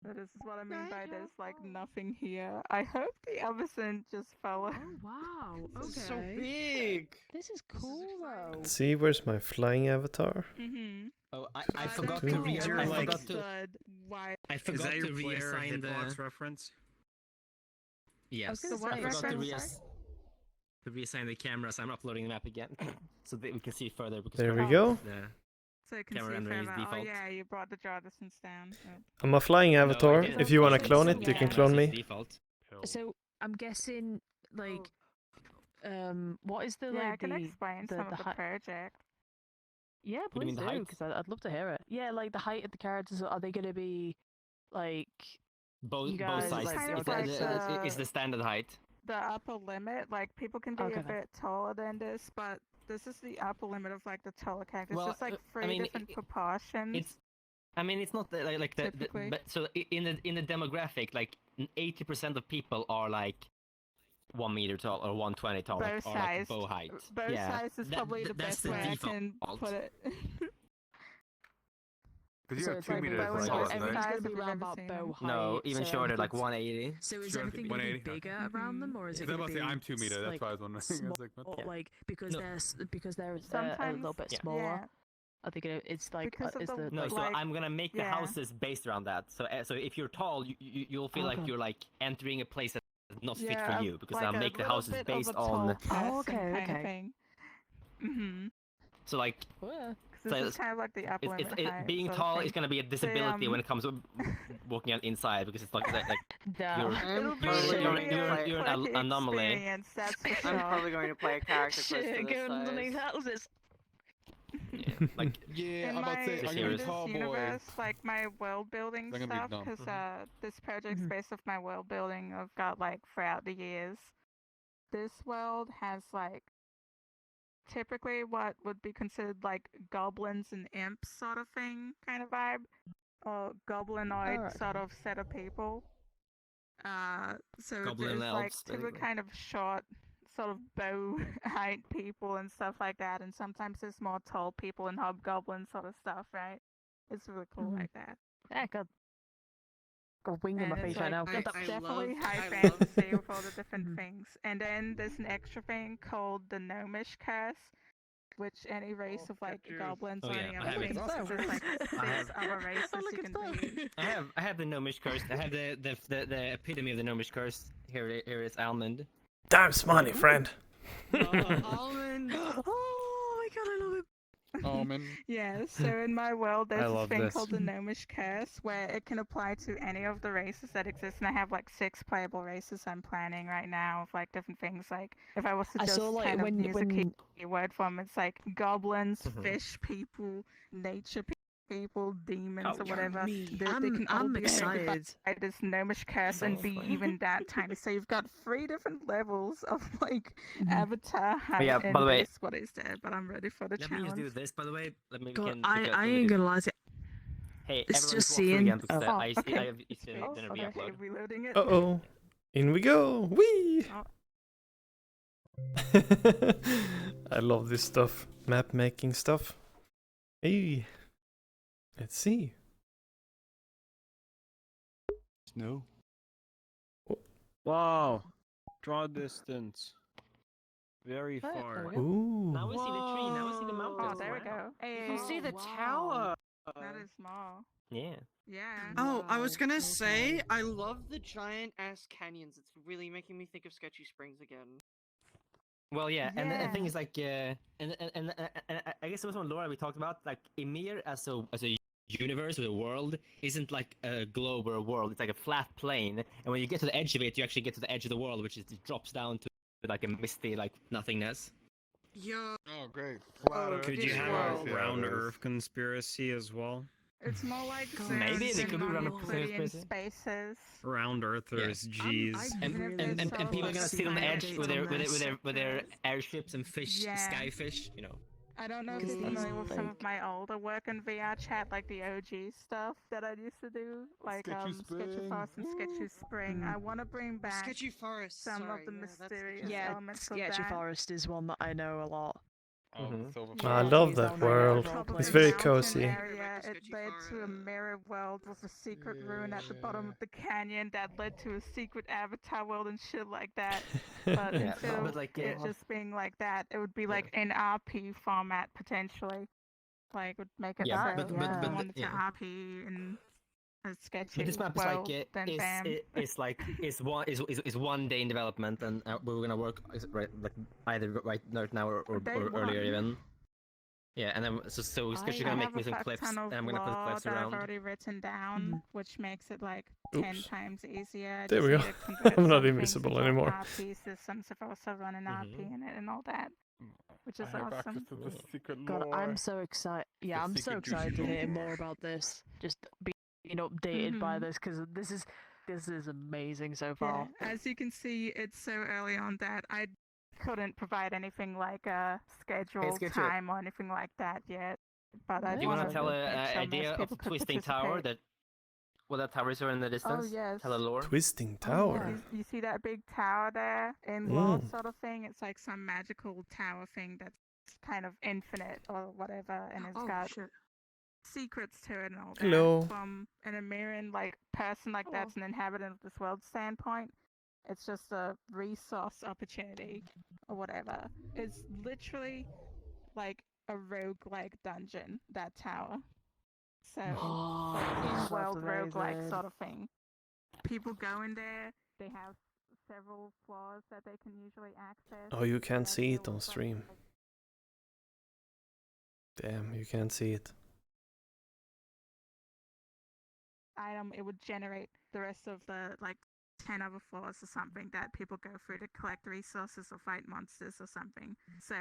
This is what I mean by there's like nothing here. I hope the other synth just fell out. Oh wow. Okay. This is so big. This is cool though. Let's see, where's my flying avatar? Oh, I forgot to think re- you're I like- forgot to Why? I Is forgot that your to player reassign hitbox the reference? yes. gonna So what say, I forgot to reference? reassign the cameras. I'm uploading the map again so that we can see further. Because There we we're- go. the- So you can Camera see render is further. Oh default. yeah, you brought the draw distance down. I'm a flying avatar. No, If you want to it's clone just it, you can yeah. clone It's me. default. So I'm guessing like what is the Yeah, I like can the explain the some of the height? project. Yeah, What do you please mean, the do, height? because I'd love to hear it. Yeah, like the height of the characters. Are they gonna be like? Both You both guys, sizes. like, kind of It's like, the standard height. The upper limit, like people can be Okay, a then. bit taller than this, but this is the upper limit of like the taller characters. Well, It's just like I three mean, different proportions. It's. I mean, it's not like the Typically. but so in the demographic, like 80% of people are like 1 meter tall or 120 tall, like, Both or like sized. bow height. Both yeah, sides is probably the that's best the way I default. can put it. Because you So have it's 2 like meters bow like and us, arrow. right? everything's gonna Size be if around you've ever about seen bow them. height. No, even so shorter, like everything's- 180. So is Sure, everything gonna be 180. bigger around them, or is it I was gonna about to be say, I'm 2 meters, that's like, why I was wondering. I was like, what or the- like because No. they're a Sometimes, little bit yeah. smaller? Yeah. Are they gonna? It's like Because of is the- the No, like, so like, I'm gonna make the yeah. houses based around that. So so if you're tall, you'll feel like Okay. you're like entering a place that's not fit Yeah, for you because like I'll a make the little houses bit of based a tall on. person okay, kind of okay. thing. So like oh, yeah. This So is kind of like the upper limit height being sort of tall thing. is gonna be a disability when um, it comes to walking out inside because it's like Duh. you're It'll be Probably you're- going really to you're- play- you're an quirky anomaly. experience, that's for I'm sure. probably going to play a character close to Shit, this going underneath size. houses. yeah, like Yeah, In I'm about to say, my are Serious. you in a this tall boy? universe, like my world building They're gonna be stuff, dumb. because this project's Mhm. based off my world building I've got like throughout the years. This world has like typically what would be considered like goblins and imps sort of thing kind of vibe, or goblinoid Alright. sort of set of people. So Goblin there's like elves, typically basically. kind of short, sort of bow height people and stuff like that, and sometimes there's more tall people and hobgoblin sort of stuff, right? It's really cool Mhm. like that. Yeah, got a wing in my And face it's right like, now. it's I definitely love- high I love- fantasy with all the different Mhm. things. And then there's an extra thing called the Gnomish Curse, which any race of like Sketchu. goblins Oh, or yeah, any I other have it. things, Awesome. there's like I 6 have- other races Oh, look, you it's can done. be. I have the gnomish curse. I have the epitome of the gnomish curse. Here is almond. Time's money, friend. Almond. Oh my god, I love it. Almond. Yeah, so in my world, I there's this love thing this. called the Gnomish Curse, where it can apply to any of the races that exist, and I have like 6 playable races I'm planning right now of like different things. Like if I was to I just saw like kind of when use a keyword form, it's like goblins, Mhm. fish people, nature people, demons, Oh, or whatever. me. They can all I'm be affected by excited. this Gnomish Curse and be Sounds even that tiny. So you've got 3 different levels of like Mhm. avatar height. yeah, by the and way- that's what is there, but I'm ready for the Let me challenge. just do this, by the way. Let me. God, can- I because- ain't gonna lie to Hey, it's everyone just walk through seeing- again because Oh, I okay. have it's Great. gonna Okay, re-upload. reloading it. Uh-oh. In we go. Whee! Oh. I love this stuff. Map making stuff. Hey. Let's see. No. Wow. Draw distance. Very Oh, far. there we go. Ooh. Now we see the tree. Now we see the mountains. Oh, there we Wow. go. You can see the wow. tower. That is small. Yeah. Yeah. Oh, I was Wow, gonna okay. say, I love the giant ass canyons. It's really making me think of Sketchy Springs again. Well, yeah, and the thing Yeah. is like, and I guess it was one Laura we talked about, like Emir as a universe or a world isn't like a globe or a world. It's like a flat plane, and when you get to the edge of it, you actually get to the edge of the world, which is it drops down to like a misty like nothingness. Yo. Oh, great. Flat Earth. Could you This have world. a Yeah, round it is. Earth conspiracy as well? It's more like Maybe zones they could and be run up Euclidean conspiracy. spaces. Round Earthers, G's. And, Even if and, it's and, sort and of people are like gonna sit on the super edge with their on with their, this with their with their surface. airships and fish, Yeah. skyfish, you know. I don't know if Because you're these, familiar with some like- of my older work in VR chat, like the OG stuff that I used to do, like Sketchu Sketchuverse and Sketchu Spring. Mm. I want to bring back Sketchy Forest. some sorry, of the yeah, that's mysterious Yeah, elements of Sketchy that. Forest is one that I know a lot. I love that world. It's very cozy. Area. It led to a mirror world with a secret ruin at the bottom of the canyon that led to a secret avatar world and shit like that. But Yeah, instead but of like, it just being like that, it would be like an RP format potentially. Like would make it Yeah, so but- but- if but you wanted to yeah. RP and a sketchy But this map is world, like then bam. it's one day in development, and we're gonna work either right now or Day earlier one. even. Yeah, and then so we're I gonna make have me a some fuck clips, ton of and I'm gonna put lore clips that I've around. already written down, which makes it like Oops. 10 times easier. I There just we need go. to convert I'm not some things invisible into anymore. RP systems if I also run an RP in it and all that, which is I have awesome. access to the secret God, lore. I'm so excited. Yeah, The I'm so secret juicy excited to hear lore. more about this. Just being updated by Mhm. this because this is amazing so Yeah, far. as you can see, it's so early on that I couldn't provide anything like a schedule, Sketchu. time, or anything like that yet. But I Do Do you want wanna to tell make an sure idea most of people could twisting tower participate. what that tower is in the distance? yes. Tell the lore. Twisting Oh, Tower. You see that big tower there in world sort of thing? It's like some magical tower thing that's kind of infinite or whatever, and it's got secrets to it and all that. Hello. From an American like person like that's an inhabitant of this world standpoint, it's just a resource opportunity or whatever. It's literally like a roguelike dungeon, that tower. So Oh, like that's in-world roguelike amazing. sort of thing. People go in there, they have several floors that they can usually access. Oh, you can't The see idea it on was, like, stream. Damn, you can't see it. item, it would generate the rest of the like 10 other floors or something that people go through to collect resources or fight monsters or something. So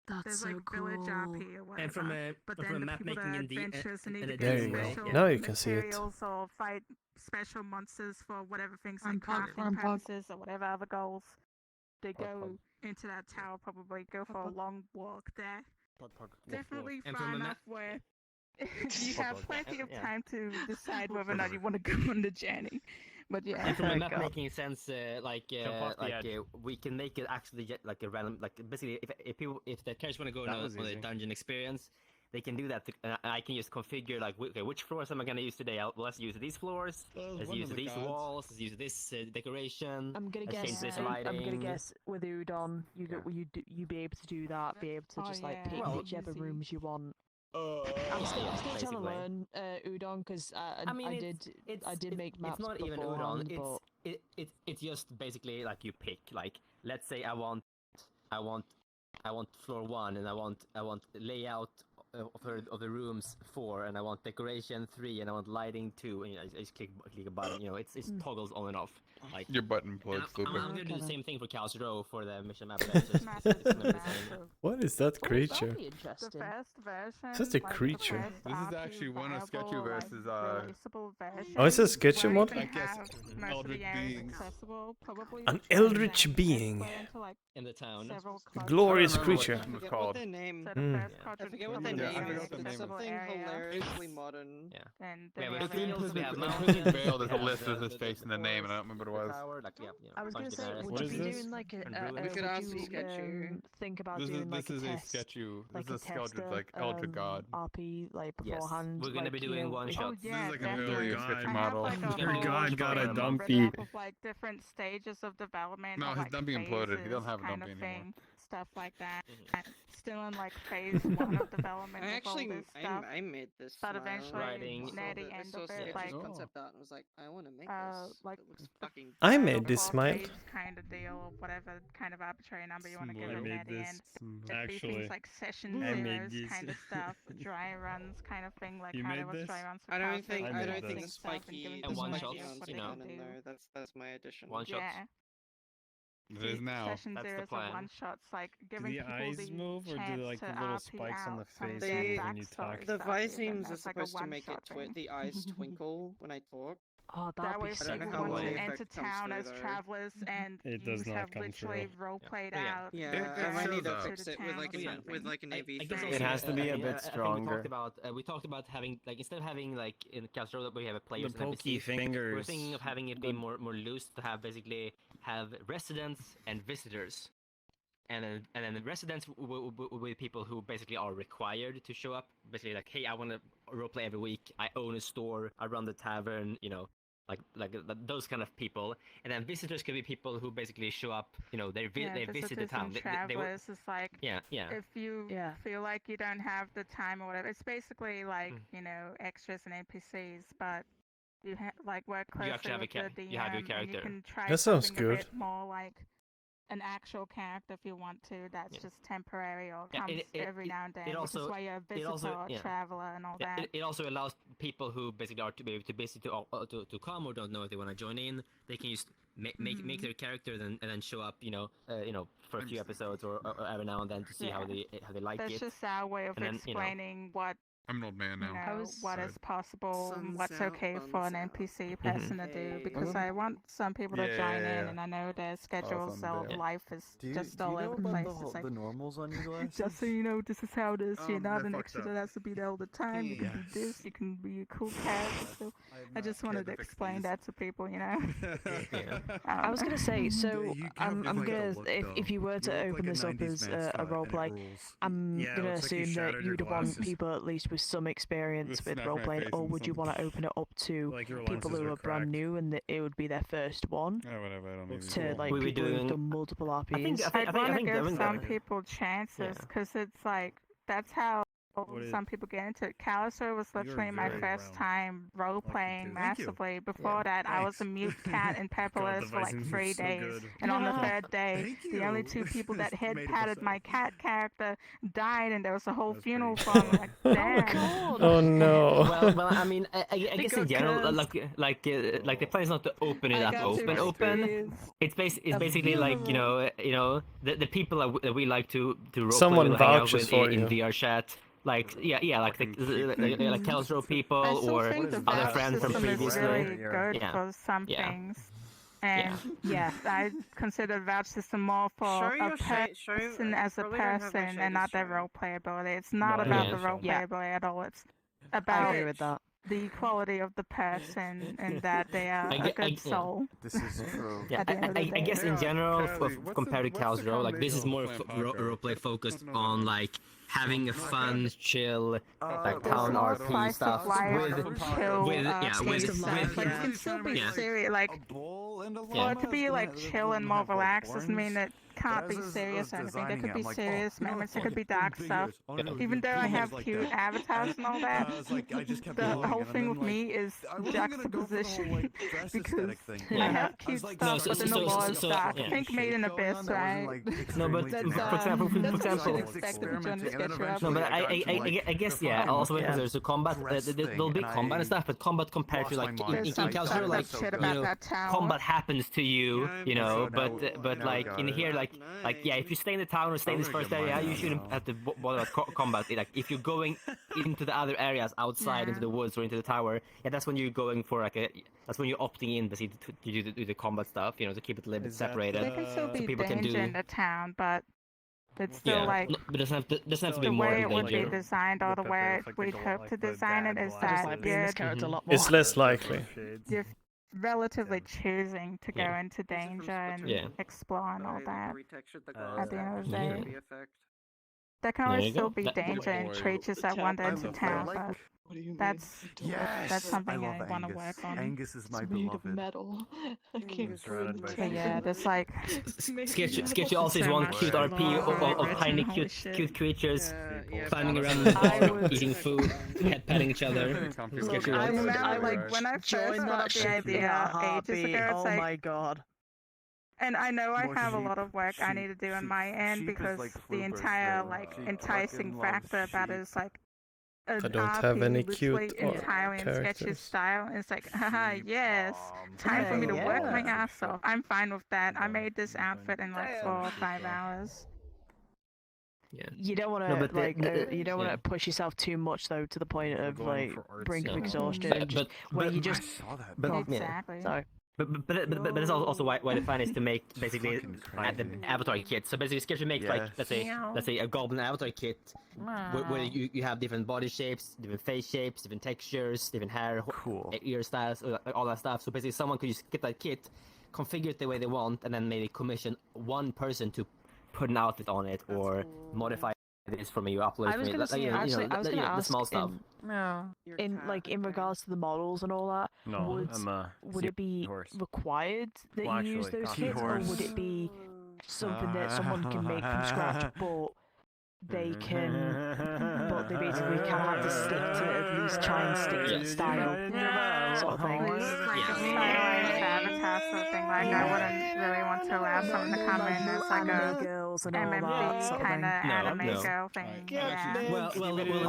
That's there's so like cool. village RP or whatever. And from a but from then a the map people that making are and adventurous and need to There get you go. special Now you can see it. materials or fight special monsters for whatever things like Farm crafting pug. purposes or whatever other goals. They go into that tower, probably go for a long walk there. Definitely And far from a enough where you have plenty of Yeah. time to decide whether or not you want to go on the journey. But yeah, And from a Oh, map God. making sense, off the edge. we can make it actually get like a random, like basically if the characters want to go That on was a easy. dungeon experience, they can do that. I can just configure like okay, which floors am I gonna use today? Let's use these floors. Let's use these walls. Let's use this decoration. I'm gonna Let's change guess. this Yeah. I'm gonna lighting. guess with Udon, you be able to do that. Be able to Oh, just like yeah. pick Well, whichever easy. rooms you want. I'm still trying to basically. learn Udon because I mean, I it's, did make maps It's not even beforehand, Udon. but It's just basically like you pick. Like let's say I want floor 1, and I want layout of the rooms 4, and I want decoration 3, and I want lighting 2, and I just click a button. You know, it's toggles on and off. Like Your button and plugs, I'm stupid. gonna do the Okay. same thing for Callous Row for the mission map. It's just, Massive, it's gonna be the same. massive. What is that Oh, creature? that'd be The interesting. first version. Such a like, creature. The first This is RP actually one of viable, Sketchuverse's, like, releasable version. Oh, it's a Sketchu won't mod? even I guess have most of the eldritch areas beings. accessible, probably An will try and eldritch then being. explode into, like, In the town. several A clusters. glorious I don't remember creature. what it was forget called. what their name. So the Mm. first Yeah. quadrant I forget what will their be Yeah, I name forget is. what the But name it's is. something area, hilariously modern. Yeah. and We then have the a others field, we have will mountains, be Twisted Veil, there's a Yeah, list with the- his face in the name, and I don't remember what it was. Tower, like, yeah, you know, I was bunch gonna of say, different would What you is be this? doing like a? And ruins. We would could ask you Sketchu. think about This doing like is a a test, Sketchu. like This is a a tester, Sketchu's like Eldritch God. RP like Yes, beforehand. we're gonna like, be you doing know, one if- shot. Oh yeah, This is like an definitely. earlier God. Sketchu I have model. like a Your whole god got a written dumpy. up of like different stages of development. No, or, his like, dumpy imploded. He don't phases have a kind dumpy of anymore. thing, stuff like that. Mhm. I'm still in like phase 1 of development I of all actually, this stuff. I made this. But smile. eventually, Writing. near the I end saw of it, Sketch's like Oh. concept art and was like, I want to make this. like, It looks fucking. I third made or this fourth smile. phase kind of deal, or whatever kind of arbitrary number you want to give I it made at the end. this It'd be actually. things like session I made zeros this. kind of stuff, dry runs kind of thing, like You how made there was this? dry runs for I don't Callous think I Row, made I don't think this. stuff and spiky giving And people one an shots, idea of sounds what you they know. can canon do. there. That's my addition. One shots. Yeah. It is now. Session That's the zeros plan. are one shots, like Do giving the people eyes the move, or do chance like to the little RP spikes on out the some of face their move when you talk? backstory The stuff, vice even. seams are That's like a supposed to make it one-shot thing. the eyes twinkle when I talk. Oh, That that'd way, be if I don't know people how want well to the enter effect comes town through, as though. travelers and It does you not have come literally through. role played Yeah. out. Yeah, It I might need to shows fix up. it with like To the town or with like an AV I guess frame. also, It has to be a I bit think we stronger. talked about having like instead of having like in Callous Row that we have a The players and pokey NPCs, fingers. we're thinking of having it be more loose to have basically have residents and visitors. then the residents will be people who basically are required to show up. Basically, like, hey, I want to roleplay every week. I own a store. I run the tavern. You know, like those kind of people. And then visitors can be people who basically show up. You know, they visit the town. And travelers is like, yeah. if you feel like you don't have the time or whatever, it's basically like you know, extras and NPCs, but you like work closely with the DM, you have your and character. you can try That sounds something a good. bit more like an actual character if you want to. That's just temporary or comes every now and then. This is why you're a visitor or traveler and all that. It also allows people who basically are to be able to come or don't know if they want to join in. They can just make their character and then show up. You know, for a few episodes or every now and then to see how they like it. That's just our way of explaining what. I'm an old man now. You know, what is possible and what's okay for an NPC person to do, because I want some people to join in, and I know their schedules of life is just all over the place. It's like, the normals on your glasses? just so you know, this is how it is. You're not an extra that has to be there all the time. You can do this. You can be a cool character. So I just wanted to explain that to people, you know. I was gonna say, so I'm gonna, if you were to open this up as a roleplay, I'm gonna assume that you'd want people at least with some experience with roleplaying, or would you want to open it up to people who are brand new and it would be their first one? To like people who've done multiple RPs. I want to give some people chances, because it's like that's how some people get into it. Callous Row was literally my first time role-playing massively. Before that, I was a mute cat in Pepperless for like 3 days. And on the third day, the only 2 people that head-patted my cat character died, and there was a whole funeral for me. Like, damn. Oh no. Well, I mean, I guess in general, like the plan is not to open it up open. It's basically like the people that we like to roleplay, Someone hang out vouches with for in you. VR chat. Like like like Callous Row people or other friends from previously. Really good for some things. And I consider the vouch system more for a person as a person and not their role playability. It's not about the role playability at all. It's about the quality of the person and that they are a good soul. This is true. I guess in general, compared to Callous Row, like this is more roleplay focused on like having a fun, chill, like town RP stuff with like, it can still be serious, like for it to be like chill and more relaxed doesn't mean that can't be serious or anything. There could be serious moments, there could be dark stuff. Even though I have cute avatars and all that, the whole thing with me is juxtaposition, because I have cute stuff, but then the lore is dark. Think Made in Abyss, right? No, but for example, no, but I guess also because there's a combat, there'll be combat and stuff, but combat compared to like in Callous Row, like combat happens to you, you know, but like in here, like if you stay in the town or stay in this first area, you shouldn't have to bother about combat. Like if you're going into the other areas outside, into the woods or into the tower, that's when you're going for like that's when you're opting in basically to do the combat stuff, you know, to keep it a little bit separated. There can still be people danger in the town, but it's still like but it doesn't have to be the more way in it would be danger. designed, or the way we'd hope to design it, is that It's less likely. you're relatively choosing to go into danger and explore and all that. At the end of the day, there can always still be danger in creatures that wander into town, but that's something I want to work on. Angus is my beloved. Metal. I can't there's like Sketchu also is one cute RP of tiny cute creatures climbing around, eating food, patting each other. I remember like when I first got the idea ages ago, it's like, my god. and I know I have a lot of work I need to do on my end, because the entire like enticing factor about it is like I don't have any cute entirely in Sketchu's characters. style. It's like, haha, yes, time for me to work my ass off. I'm fine with that. I made this outfit in like 4 or 5 hours. You don't want to you don't want to push yourself too much though, to the point of like brink of exhaustion, where you just exactly. Sorry. But it's also why the plan is to make basically the avatar kit. So basically, Sketchu makes like let's say a goblin avatar kit where you have different body shapes, different face shapes, different textures, different hair, ear styles, all that stuff. So basically, someone could just get that kit, configure it the way they want, and then maybe commission one person to put an outfit on it or modify this for me, you upload I was it gonna for me. say, actually, I was gonna the ask small stuff. in regards to the models and all that, No, would it be required that Well, you use actually, those can't kits, or would it be something that someone can make from scratch, but they basically kind of have to stick to at least try and stick to the style sort of thing. Like a stylized avatar sort of thing. Like I wouldn't really want to allow someone to come in as like a girls and all that MMB sort of kind of thing. anime girl thing. Yeah. Well,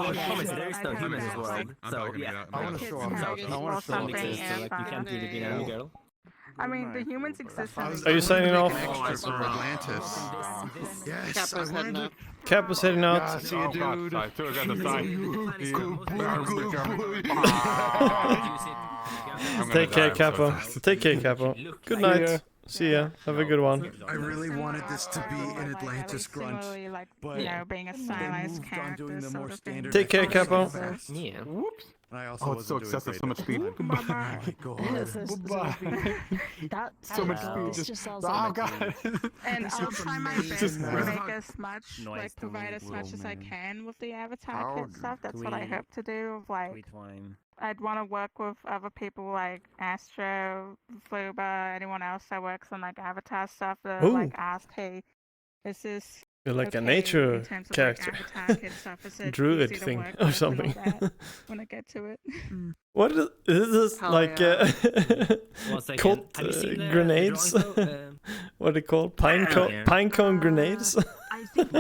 I promise there is no humans in this world, so yeah. I want to show off. I want to show off. Something So like you can't really be an anime girl. I mean, the humans exist in Are you signing off? For Atlantis. Yes, I wanted to. Cap was heading out. See you, dude. Take care, Capo. Take care, Capo. Good night. See ya. Have a good one. I really wanted this to be an Atlantis grunt, like, but you know, being a stylized moved on doing character the sort more of thing. standard. Take care, Capo. Yeah. Whoops. I also Oh, it's so excessive, so much speed. So much speed. This just sounds Oh like god. And I'll try my best Just to really make as much, like provide as much as I can with the avatar kit stuff. That's what I hope to do. Of like, I'd want to work with other people like Astro, Fluba, anyone else that works on like avatar stuff. To like ask, hey, is this You're like a okay nature in terms of, character. Like, avatar kit stuff? Is it Druid easy to thing work or with and all something. that when I get to it. What is this Hell like? yeah. Cult Have you seen the grenades? drawings, though? What are they called? Pine cone grenades? I think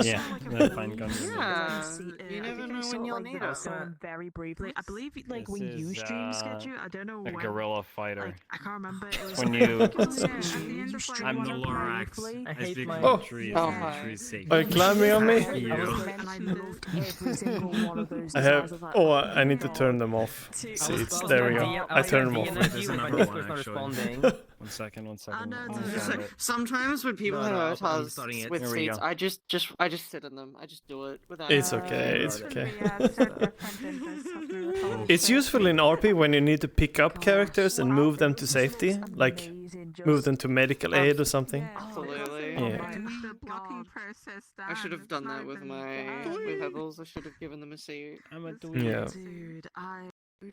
Yeah, like fine gun. Yeah, you never know when you'll need it. Very briefly, I believe like when you is, stream Sketchu, I don't know A when. guerrilla fighter. Like, I can't remember. It was when like, you- I think it was, Yeah, at the end you of, like, streamed one the of Lorax. briefly. I hate my Oh. Tree Oh, is hi. tree safe. Are you climbing on me? And I loved every single one of those I designs. have. was like, Oh, I need to turn them off. To- See, I was it's about there to we go. DM I turn them off. There's another one, actually. responding. 1 second, 1 I second. know, I'll it's Just find like, it. sometimes when people No, have no, I'm avatars starting it. with Here we states, go. I just sit in them. I just do it without. It's okay, it's Should okay. be, these are different in this of the It's useful in RP when you need to pick up characters and move them to safety, like move them to medical aid or something. Absolutely. Yeah. The blocking process I should have done that with with Pebbles. I should have given them a seat. I'm a Yeah. Dude, I.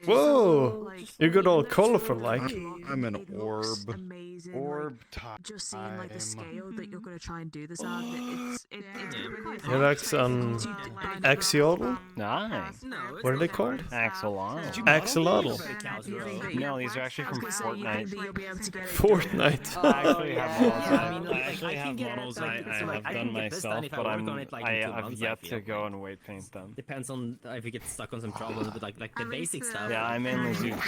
Whoa! You got all colorful like. I'm an orb. Amazing. Orb time. Just seeing like the scale that you're gonna try and do this at, it's really He likes Axiodal? Nice. What are they called? Axolotl. Axolotl. No, these are actually from Fortnite. Fortnite. I actually have models. Yeah, I I mean, like, actually I have can get it, models like, I so, like, have I done can get this done myself, if I but work I'm on it, like, in 2 I've months, I yet to feel. go and weight paint them. Depends on if you get stuck on some problems with like the basic stuff. Yeah, I mainly do like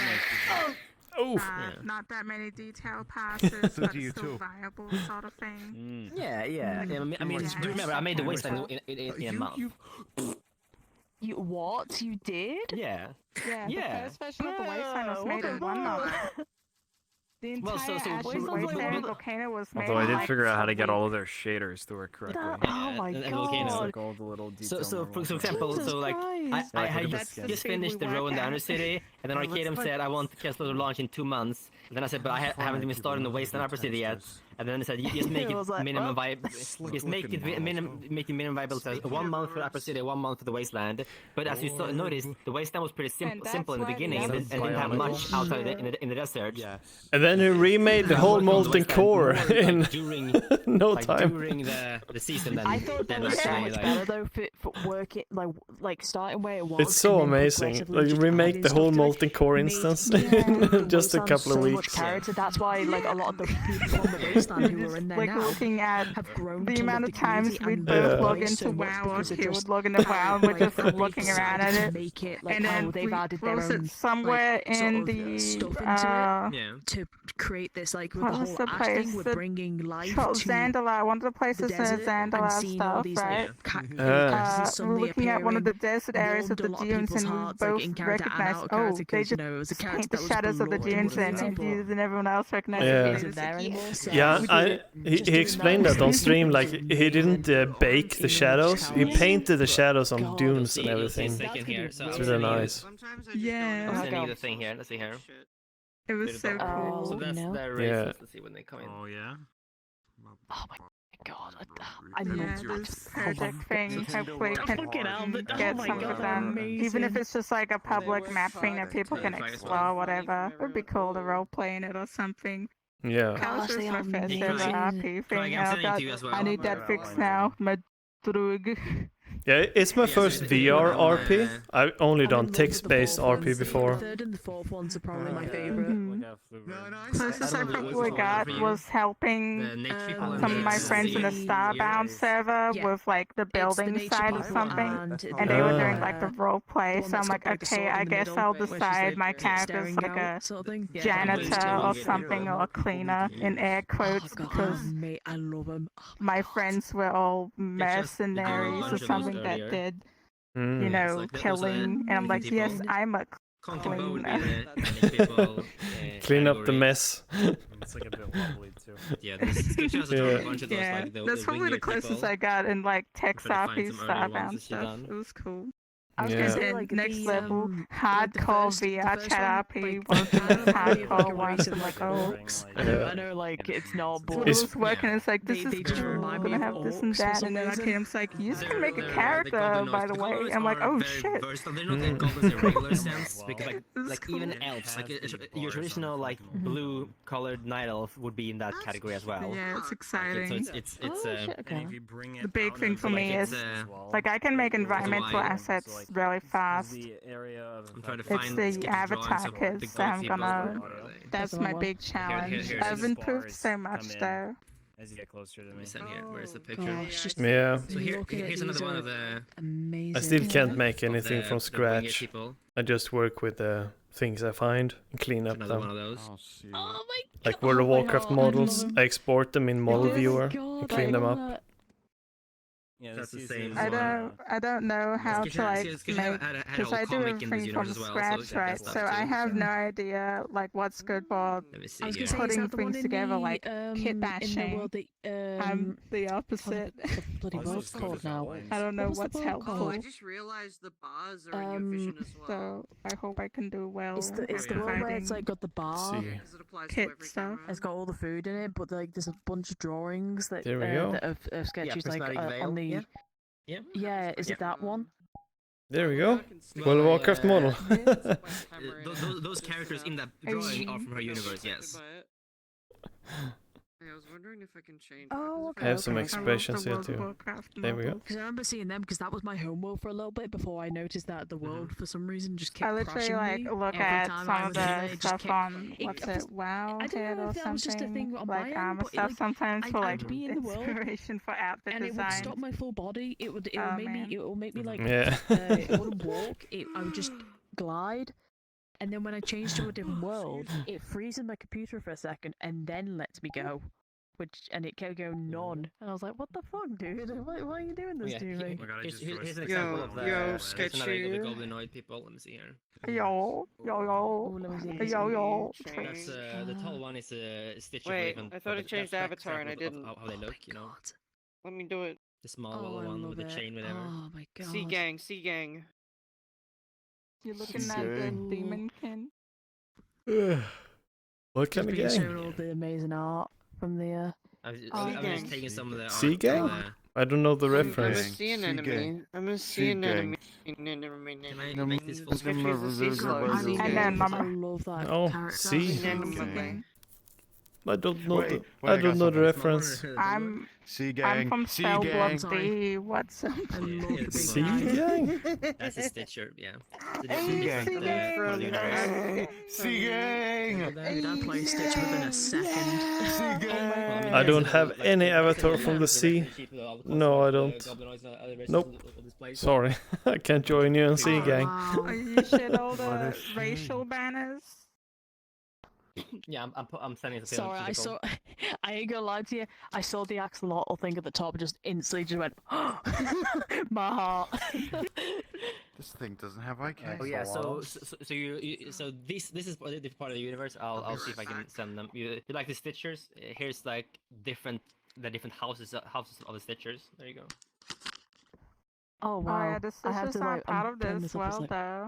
Oh. Not that many detail passes, So but do you still too. viable sort of thing. Yeah. I mean, Yeah. do remember I made the wasteland in a month. You what? You did? Yeah. Yeah, Yeah. the first version of the Wasteland was made in 1 month. The entire Well, so Ashen Wasteland's Wasteland like- volcano was made Although I in, did like, figure out how to 2 get all weeks. of their shaders to work correctly. Oh my and god. volcanoes. Like all the little details. So for example, Jesus so like Christ. I Like, had look at just, this just skin. finished the We row in the work Under out. City, and then Arcadum said I want the Castle to launch in 2 months. And then I said, but I haven't even started in the Wasteland Upper City yet. And then they said, just make I was it like, minimum oh. viable. Just make it make it minimum viable. So 1 month for Upper City, 1 month for the Wasteland. But as you noticed, the Wasteland was pretty simple in the beginning, and didn't have much outside in the desert. Yeah. And then he remade the whole molten core in during no like time. during the season. Then I thought that then was so actually, much like, better though for working like starting where it was. It's so and then amazing. progressively Like just remake adding the stuff whole to it. molten core Made- instance made in the just a Wasteland couple of so much weeks. character. That's why like a lot of the people from the Wasteland who are in there Like now looking at have grown the to amount love of the times community we'd and both the log place into so much WoW, or because of he just would log into WoW, and we're just they've looking around at decided it. to make it like And how then they've added their we own it somewhere like, sort in of, the stuff into it. yeah. to create this like with What the was whole the ash place? thing, we're The bringing life to Zandala, one of the places in desert and Zandala seeing all stuff, these right? like cactuses We're suddenly looking at one of the appearing, desert areas of warmed the a lot of dunes, people's and we hearts, like, both in character and recognized, out of oh, character, they 'cause, you just know, it was a paint character the that was shadows of the below dunes everyone and else. confused, and everyone else recognized Yeah. it. Isn't there anymore, so Yeah, we I, did it. he, Just he doing explained that on stream. Like he didn't bake the shadows. He painted the shadows on God. dunes and You'll everything. see a second here. So It's I'll really send you- nice. Sometimes I just Yeah. don't I'm know. sending you the thing here. Let's see here. Shit. It was so Oh, cool. So that's no. the races. Yeah. Let's see when they come in. Oh yeah. Oh my God, I love Yeah, that. this project thing. Hopefully, we Fucking hell, can oh get my some God, of them. amazing. Even if it's just like a public work map thing hard that people to can find explore, whatever. from It'd be cool to roleplay in it or something. Yeah. Callous Gosh, is they my are first ever amazing. RP thing, I'm and I've sending it got. to you as well. I need that fixed now. My drug. Yeah, it's my first VR RP. I've only done text-based RP before. The third and the fourth ones are probably my favorite. Closest I don't know what probably it's got called. was helping The nature people and some of the- my friends in the Starbound server Yeah. with like the building side of something, and they were doing like the role play. So I'm like, okay, I guess I'll decide my character's like a janitor or something, or a cleaner in air quotes, because mate, I love them. my friends were all mercenaries or something that did, you know, like, those are killing, and I'm like, people. yes, I'm a Conking would be cleaner. the nature people. Clean up the category. mess. It's like a bit wobbly too. Yeah, this Sketchu has a bunch of those, Yeah, like, that's probably the winged closest people. I got in like text Try to find RP some earlier ones Starbound that she stuff. done. It was cool. I was Yeah. gonna And say, then like, next the, level, like, the hardcore first- the VR first chat one, RP, like, one of the like a hardcore ones. race of, I'm like, like, oh. orcs. Yeah. I know, like, it's not, So but it was working, it's like, this They is just cool, remind we're me gonna of have this and orcs for that, some and then I reason. came, like, you can make a The character, goblinoids. by the The way. goblinoids I'm like, are oh very shit. versatile. They're not Mm. like goblins in a regular sense, Well, because It's like cool. even elves, like your traditional like blue-colored night elf would be in that category as well. Yeah, it's Like, exciting. so it's And if you bring it The big out thing of for the me game is, as well, like, I can make it will environmental wide. assets So, like, really is fast. the area of I'm trying to It's find the sketch avatar drawings of kids the that I'm people. gonna- audio. That's my big challenge. here it I've is. improved Bars so much come in. though. As you get closer to Let me. me send here. Where's the Oh, picture? Gosh, just Yeah. So here's another one of the amazing. I still can't make of anything the- from the winged scratch. people. I just work with the things I find and clean up Another one them. of those. Oh, shoot. Oh my god. Like World of oh my Warcraft God, models, I love I export them in Model Oh my Viewer God, and clean them love up. that. Yeah, That's this the uses, same I one. don't know how to like Sketchu make, had a because whole I do comic in this everything from universe as well, so scratch, it's got that right? stuff So too, I have so- no idea like what's good for Let me see I was here. gonna say, is putting that the one things in together, the, like pit in bashing. the world that, I'm the what opposite. the bloody This world's is called now? I don't know What was the what's world helpful. Oh, called? I just realized the bars are in your vision as well. So I hope I can do well. It's the at world where it's providing like got the bar. See. Yeah, 'cause it applies Kit to every stuff. camera. It's got all the food in it, but like there's a bunch of drawings that There we go. that of sketches like prismatic veil, on the yeah. Yeah. yeah. Is Yeah. it that one? There we go. Well, World of Warcraft model. Those characters in that drawing are from her universe, yes. I was wondering if I can change. Oh, I have some okay. expressions I here love the too. World of Warcraft There we go. models. Because I remember seeing them because that was my homeworld for a little bit before I noticed that the world for some reason just kept I literally crushing like me look every at time some I of was in there, the it just stuff kept- on what's was- it, WoW I don't Head know or if that was just a something, thing on like my end, armor but stuff like, sometimes for like I'd be in the world inspiration for outfit and it would design. stop my full body. It would Oh, make man. me. It will make me like. Yeah. It wouldn't walk. I would just glide. And then when I change to a different world, it freezes my computer for a second and then lets me go. And it kept going none. And I was like, what the fuck, dude? Why are you doing this to me? Here's an example of the. Here's another of the goblinoid people. Let me see here. Yo, yo, yo, Oh, let me see. yo, yo. That's the tall one is a Stitch. Wait, I thought it changed that's avatar and I example of didn't. how they look, you know. Let me do it. The small Oh, little I one love with the it. chain, whatever. Oh my god. C gang, C gang. You're looking at the Ooh. demonkin. What kind of Being game? shown all the amazing art from the. I'm just gang. taking some of the. Sea art gang? from the- I don't know the I'm a reference. sea anemone. gang. I'm a Sea sea anemone. Can I make this full Sketchu screen? is a sea slug. I Sea And gang. then I number. love that Oh, character. see? Anemone. I don't know Wait, the. wait, I I got don't know the something. reference. I'm Sea I'm gang. from Sea gang. Spellblood Sorry. D. What's up? I love the big Sea guy. gang? That's a Stitcher, yeah. It's a Sea different, gang. part of the universe. Sea gang. Dude, I'd play Stitch within a second. Sea gang. I don't have any avatar from the sea. No, I don't. Nope. Sorry, I can't join you on Sea Gang. Are you shit all the racial banners? Yeah, I'm sending it to Sorry, I saw. I ain't gonna lie to you. I saw the axolotl thing at the top, and just instantly just went, my heart. This thing doesn't have icons. Oh yeah, so this is a different part of the universe. I'll see if I can send them. You like the Stitchers? Here's like the different houses of the Stitchers. There you go. Oh Oh wow! yeah, this I have is to not like. part I'm of pulling this this up as, world like, though.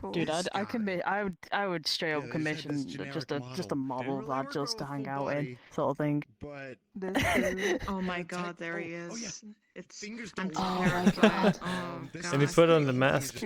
cool. Dude, I would straight up commission just a model of that just to hang out in, sort of thing. But This dude. Oh my god, there he is. Oh, yeah. It's Fingers I'm don't work. terrified. Oh And he god. put on the mask.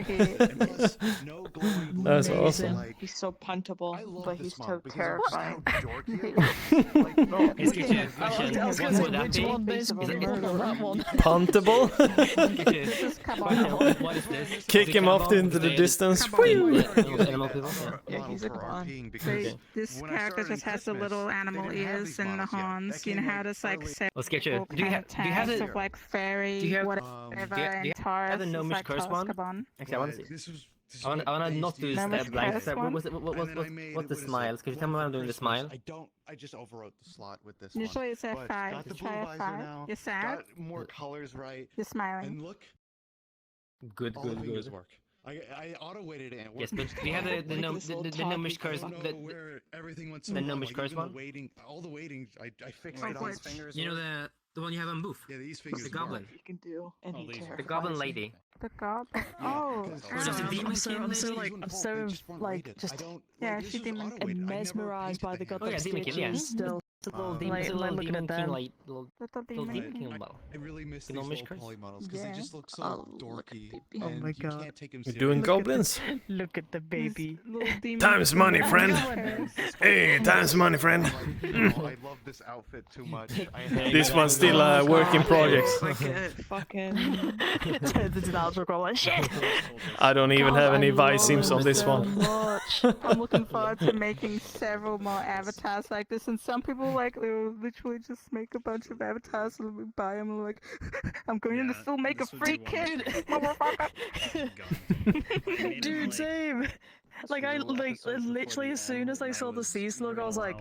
No glowing blue That's face, awesome. like- He's so puntable, I love but this he's mod so because terrifying. of just how dorky it is. Like, no, Hey, Sketchu, question. I was What gonna say, would that which be? one is Is it- that one? Puntable? Sketchu, Come question, on. what is this? Kick Is it him off Cabo? into Is the it- distance. Cabo? Animal people? Yeah, he's a clown. So this character just has the little animal ears and the horns. You know how there's like Well, Sketchu, several do you have tags the of like fairy, do you have- whatever, do you and have Taurus the is gnomish like curse one? Carbon. Actually, I want to see. This is I wanna not do Gnomish stab like curse stab. one? What's the smiles? Could you tell me when I'm doing the smile? I just overwrote the slot with this Usually it's one. But F5. got the Try blue visor F5. now. You're sad. Got more colors right. You're smiling. And look, Good, all the good, fingers good. work. I auto-weighted it and it Yes, worked. but do you have the gnomish curse? I don't know where everything went so the wrong, gnomish like, curse even the one? waiting, all the waiting, I fixed Oh, it on which? fingers. You know the one you have on booth. Yeah, these fingers. The goblin. You can do, and he these- terrifies The goblin me. lady. The god. Yeah, Oh, 'cause Or just a oh. demon I'm so king, like They I'm just so weren't like rated. just I don't, Yeah, like, she this was demon- auto-weighted. I never mesmerized by the painted goddamn Oh, yeah, demon king, yeah. sketches. Still, Little Um, demon, like, little looking at demon king, them. like little Little little demon demon king. king. Well, I really miss these Gnomish little curse? poly models because Yeah. they just look so Oh, look at dorky. baby. Oh and my you God. can't take them We're seriously. doing Look at goblins. Look at the baby. Little demon Time's king money, with friend. curse. Hey, time's money, friend. Like, you know, I love this outfit too much. This one's still a work in progress. Like it fucking. Turns into the algebra like shit. I don't even have any I vice sims love on this so one. much. I'm looking forward to making several more avatars like this, and some people like they will literally just make a bunch of avatars and we buy them. And like, I'm going to still make a free kid, motherfucker. Dude, same. Like I like literally as soon as I saw the C slug, I was like,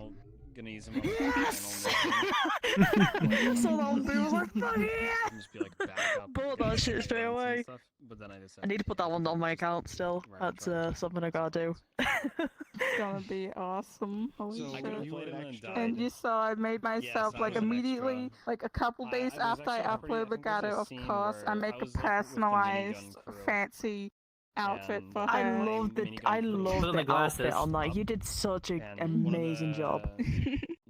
Gonna use them on yes. the So that one dude was like, fuck yeah. and just be like back up. Bought that shit straight away. But then I decided I need to put that one on my account still. That's something I gotta do. It's gonna be awesome. Holy So, shit. you played him and died. And you saw I made myself Yes, I like was an immediately, extra. like a couple days there's after I actually a pretty- upload I the think there's a Gato, of scene course, I where make I a was, like, with the personalized, minigun crew. fancy outfit And, for I her. loved it. Minigun I crew. loved Put on the the glasses. outfit on that. You did such an And one of amazing job.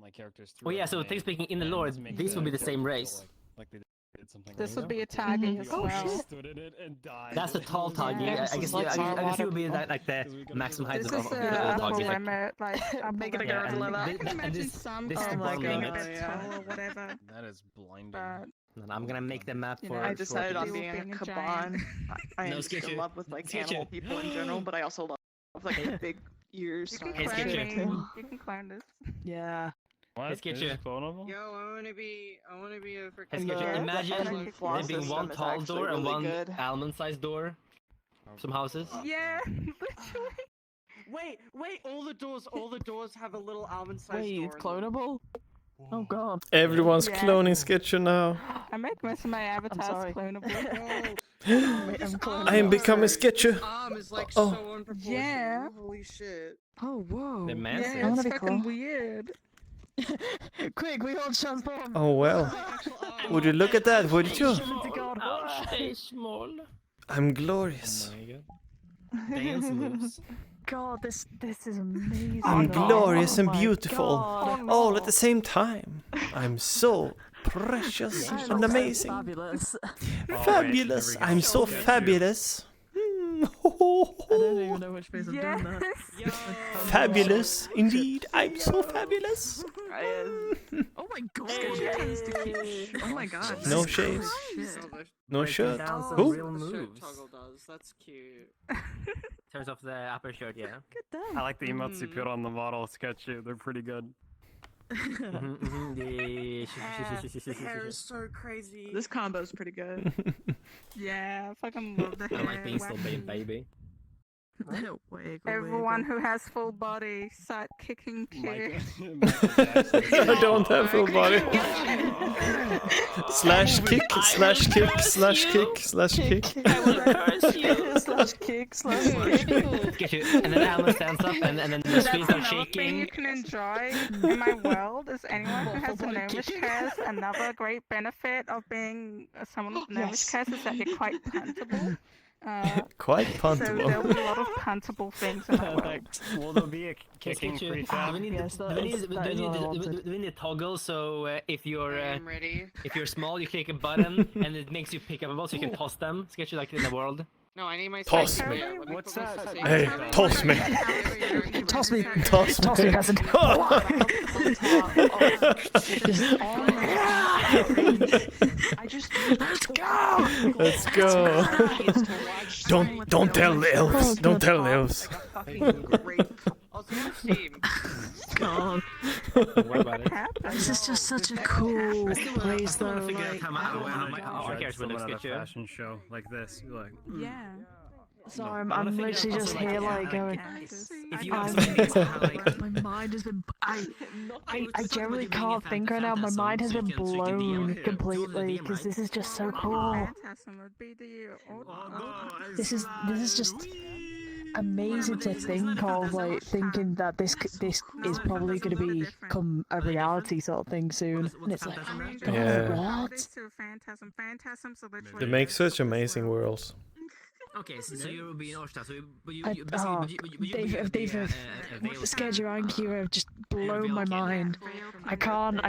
my characters threw Well, yeah. it So at me, things speaking in the and lore, to make these would be the same character race. feel like they did something This wrong. would be a tagging as Oh, well. shit. Stood in it and died. That's the tall tag. Yeah, I this guess is you, like I guess you would be water- like the maximum height This of is the a upper tag. limit, like upper Making a limit. Yeah, girl and like I that. can and imagine this- some this is girls the being a limit. bit Yeah. tall or whatever, That is blinding. but And I'm gonna make the map You for. know, I decided on Still being a being a giant. caban. I No, am Sketchu. in love with like Sketchu. animal people in general, but I also love like big ears. you can Hey, clone Sketchu. me. You can clone this. Yeah. What? Let's get Is you. this clonable? Yo, I wanna be a Hey, freaking. Sketchu, Yeah, imagine and the floss there being one system is tall actually door and really one good. almond-sized door. Some houses. Yeah, literally. Wait! All the doors have a little almond-sized Wait, door. it's clonable? Oh god. Everyone's Yeah. cloning Sketchu now. I make most of my avatars sorry. clonable. I'm cloning. I am becoming Sketchu. Arm is like Oh. so unproportional. Yeah. Holy shit. Oh whoa. The man. Yeah, wanna it's be fucking cool. weird. Quick, we all transform. Oh well. Would you look at that, would you? Stay small. I'm glorious. Oh my god. Dance moves. God, this is amazing. I'm God. glorious and Oh my beautiful. God. All at the same time. I'm so precious I and look so amazing. Fabulous. Fabulous. I'm so fabulous. I don't even know which face I'm Yes. doing that. Yo. Fabulous indeed. I'm so fabulous. Oh my god. Oh my god. No shades. No shirt. Down some Who? real The shirt moves. toggle does. That's cute. Turns off the upper shirt, yeah. I like the emotes you put on the model Sketchu. They're pretty good. The hair is so crazy. This combo is pretty good. Yeah, I fucking love the I hair. like being still being wacky. baby. Everyone who has full body, start kicking Qyr. I don't have full body. slash kick, slash kick, slash kick, slash kick. I will curse you. slash kick. Get you, and then Alma stands up, and then the That's screen starts another thing you shaking. can enjoy in my world is anyone who has a gnomish curse. Another great benefit of being someone with gnomish curse is that you're quite puntable. Quite So puntable. there'll be a lot of puntable things in that world. Will there be a kicking Do prefab? we need the toggle so if you're I'm ready. if you're small, you click a button and it makes you pick up a ball so you can toss them. Sketchy like in the world. No, I need my Toss second me. layer. Let me What's put my that? second Hey, layer. toss me. Toss me. Toss Toss me, peasant. I just Let's go! Let's go. Don't tell the elves. Don't tell the elves. Also, on Steam. God. What about it? This is just such a cool place, I though. want to figure out Like, how my character would look. Someone at a Sketchy. fashion show like this. You're like, Yeah. so I I'm wanna figure literally out just also, here, like, like, going. If you I'm, my mind has been. I generally can't think right now. My mind has been blown completely because this is just so cool. Phantasm would be the This is just amazing to think of, like thinking that this is probably going to become a reality sort of thing soon, and it's like, Yeah. what? Phantasms are literally They make such amazing worlds. Okay, so you will be in Årsta, so They've Sketchu and Qyr have just blown my mind. I can't.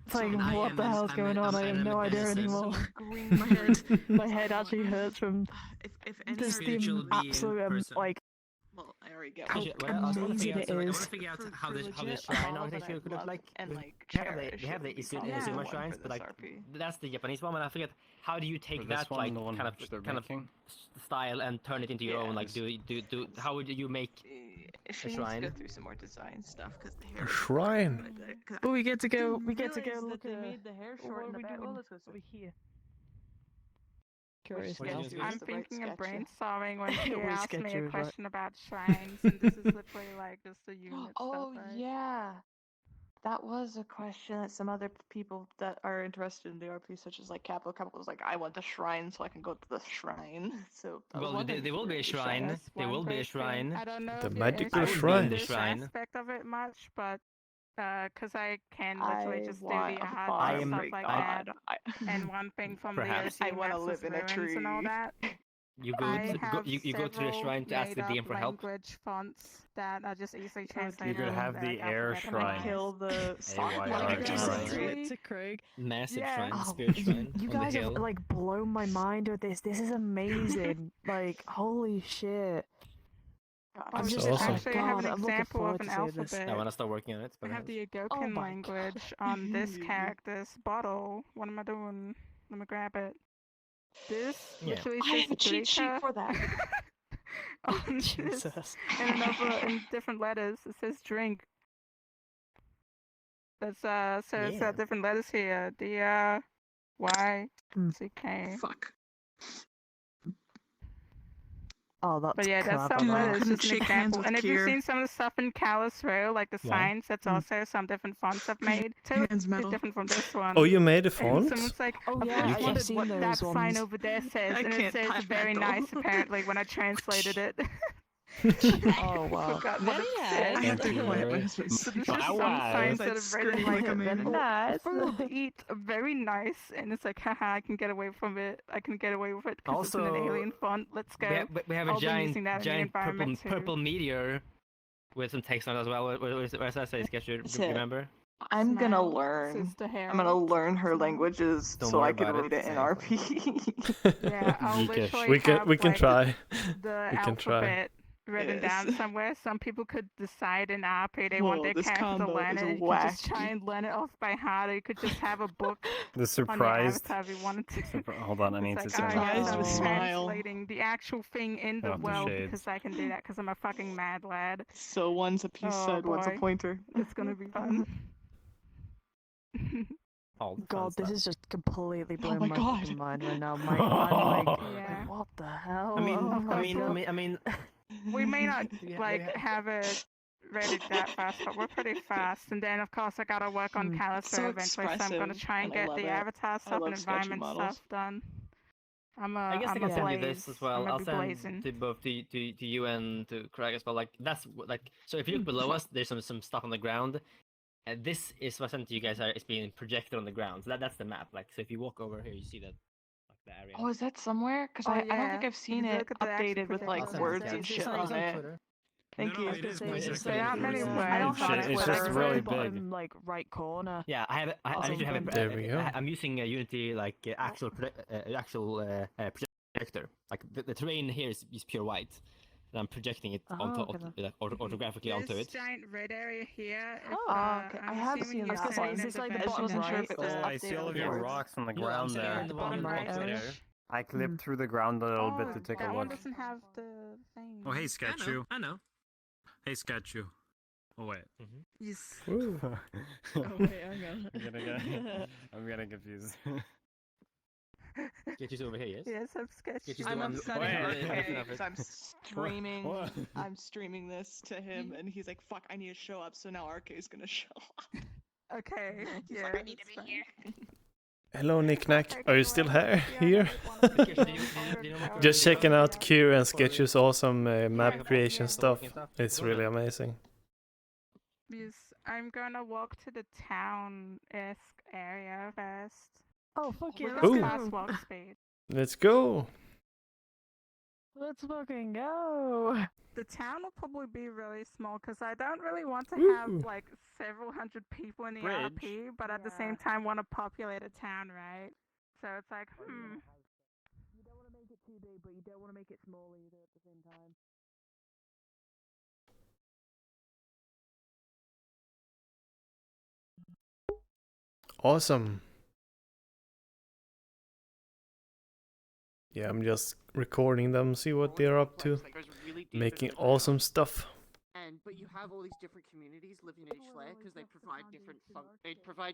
It's like, what the hell's going on? I have no idea anymore. My head actually hurts from just the absolute like. Well, I already get How amazing it I want is. to figure out how the shrine architecture could look like. And like We have the Izuma shrines, but like that's the Japanese one. And I forget how do you take that like kind of style and turn it into your own? Like do how would you make She needs to shrine? go through some more design stuff because the hair. A shrine. Oh, we get to go. We get to go look They at. made the hair short in the back. Oh, let's go over here. Curious. What are you doing? I'm thinking of brainstorming when he Which asked me Sketchu a is right? question about shrines, and this is literally like just a unit Oh stuff, right? yeah, that was a question that some other people that are interested in the RP, such as like Capital was like, I want the shrine so I can go to the shrine. So I was Well, wondering there if will be a the shrine. That's There one will be a big thing. shrine. I don't know The if you're magical interested shrine. in this Shrine. aspect of it much, but because I can literally I just do want the a art farm, and stuff great like God. that. And one thing from Perhaps. the I wanna OC live in a ruins and all tree. that. You go I have you go to the several shrine to ask the made-up DM for help. language fonts that are just easily You translated. could have in the air alphabet shrine. wise. Kill the sock AYR monster. shrine. To Craig. Massive Yeah. shrine, Oh, spirit shrine you on the guys have hill. like blown my mind with this. This is amazing. Like, holy shit. I'm That's just awesome. Actually, I have God, an I'm looking example of forward an to seeing this. alphabet. I want to start working on it. I But have the Oh Algonquin my language on this character's bottle. What am I doing? Let me grab it. This Yeah. literally I says have a cheat sheet Drika for that. on this, Jesus. and in different letters it says drink. That's so it's Yeah. different letters here. Y, Hmm. C, K. Fuck. Oh, that's But yeah, that's crap. some Dude, I letters, couldn't just an shake hands example. with And if you've Qyr. seen some of the stuff in Callous Row, like the Why? signs, that's also some different fonts I've made. Totally Hands metal. different from this one. Oh, you made a And font? someone's like, Oh, I've yeah, always I've wondered seen what that those sign ones. over there says, I and it can't says type very metal. nice apparently when I translated it. Oh, wow. Forgot what it said. I have to go my Qyr. husband's So there's sleep. just some Wow. signs That that have written scream like like a very manimal. nice food, eat, very nice, and it's like, haha, I can get away from it. I can get away with it because it's in an Also, alien font. Let's go. We have a I'll be using that in the giant environment too. purple meteor with some text on it as well. What does that say, Sketchu? That's it. Remember? I'm gonna Smile, learn. Sister I'm gonna Harold. learn her Smile. languages Don't so worry I can about read it, it in exactly. RP. Yeah, I'll Geekish. literally We can have, like, try. the We can try. alphabet written down Yes. somewhere. Some people could decide in RP they want Whoa, their this character to combo learn is it. You could just wacky. try and learn it off by heart, or you could just have a book The on your surprised. avatar if you wanted to. Hold on, I need It's to like, zoom oh, out. yes, Surprised I'm with smile. translating the actual thing in the Oh, the world shades. because I can do that because I'm a fucking mad lad. So one's a piece Oh, side, one's a boy. pointer. It's gonna be fun. All the fun God, this stuff. is just completely blowing my my God. fucking mind right now. I'm like, Yeah. what the hell? I mean, Oh, Of course, I mean, We may not we like have- have it ready that fast, but we're pretty fast. And then of course I gotta work on Callous So Row eventually, so I'm gonna expressive, try and and I get love the it. avatar stuff and love sketchy environment models. stuff done. I guess I I'm can a send you blaze. this as well. I'm I'll be send blazing. to both to you and to Craig as well. Like that's like so. If you look below us, there's some stuff on the ground. And this is what I sent to you guys. It's being projected on the ground. So that's the map. Like so, if you walk over here, you see that. Like area. Oh, is that somewhere? Because Oh, I don't yeah. think I've seen You it look at the actual updated with like projected words ones. and It's shit on on it. Twitter. Thank No, you. it is There aren't many words I don't have It's Twitter. just Very really bottom, big. like right corner. Yeah, I have. I need to have. There we go. I'm using a Unity like actual projector. Like the terrain here is pure white, and I'm projecting it onto orthographically onto This it. giant red area here. If, Okay. I I'm have assuming seen you're that saying one. Is this like the I just bottom wasn't sure right if it was Oh, I see all of updated your with rocks on the No, I'm ground saying there. the bottom one right. there. I clipped through the ground a little bit to take a that one look. doesn't have the thing. Oh, hey, Sketchu. I know. Hey, Sketchu. Oh, wait. Yes. Woo. Oh wait, hang on. I'm getting confused. Sketchu's over here, yes. Yes, I'm sketchy. Sketchu's the I'm one- upsetting Wait, RK wait, because I'm streaming. What? I'm streaming this to him, and he's like, "Fuck, I need to show up." So now RK is gonna show up. Okay. He's Yeah. like, I need to be that's here. Hello, Knick-Knack. Okay, Are you go still ahead. here? Yeah, Here? Do you know what Just checking out Yeah. Qyr and Sketchu's awesome map Yeah. creation Yeah. stuff. Yeah. It's really amazing. Yes, I'm gonna walk to the town-esque area first. Oh fuck yeah, Ooh. let's Ooh. Fast go. walk speed. Let's go. Let's fucking go. The town will probably be really small because I don't really want to Woo. have like several hundred people in the Bridge. RP, but at the same time want to populate a town, right? So it's like, You don't want to make it too big, but you don't want to make it small either at the same time. Awesome. Yeah, I'm just recording them, see what they're up to. Like, goes really deep Making into the awesome ground. stuff. But you have all these different communities living in each layer because they provide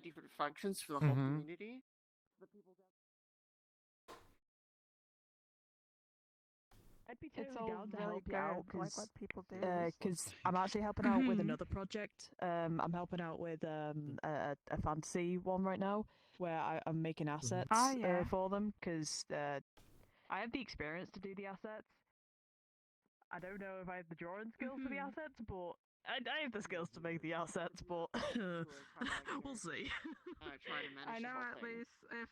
different functions for the whole community. I'd be it's totally all down to really help you good, out like what people do. because I'm actually helping out with Mhm. another project. I'm helping out with a fantasy one right now where I'm making assets Oh, yeah. for them because I have the experience to do the assets. I don't know if I have the drawing skills for the Mhm. assets, but I have the skills to make the assets, but we'll see. Try to manage I know the whole at thing. least if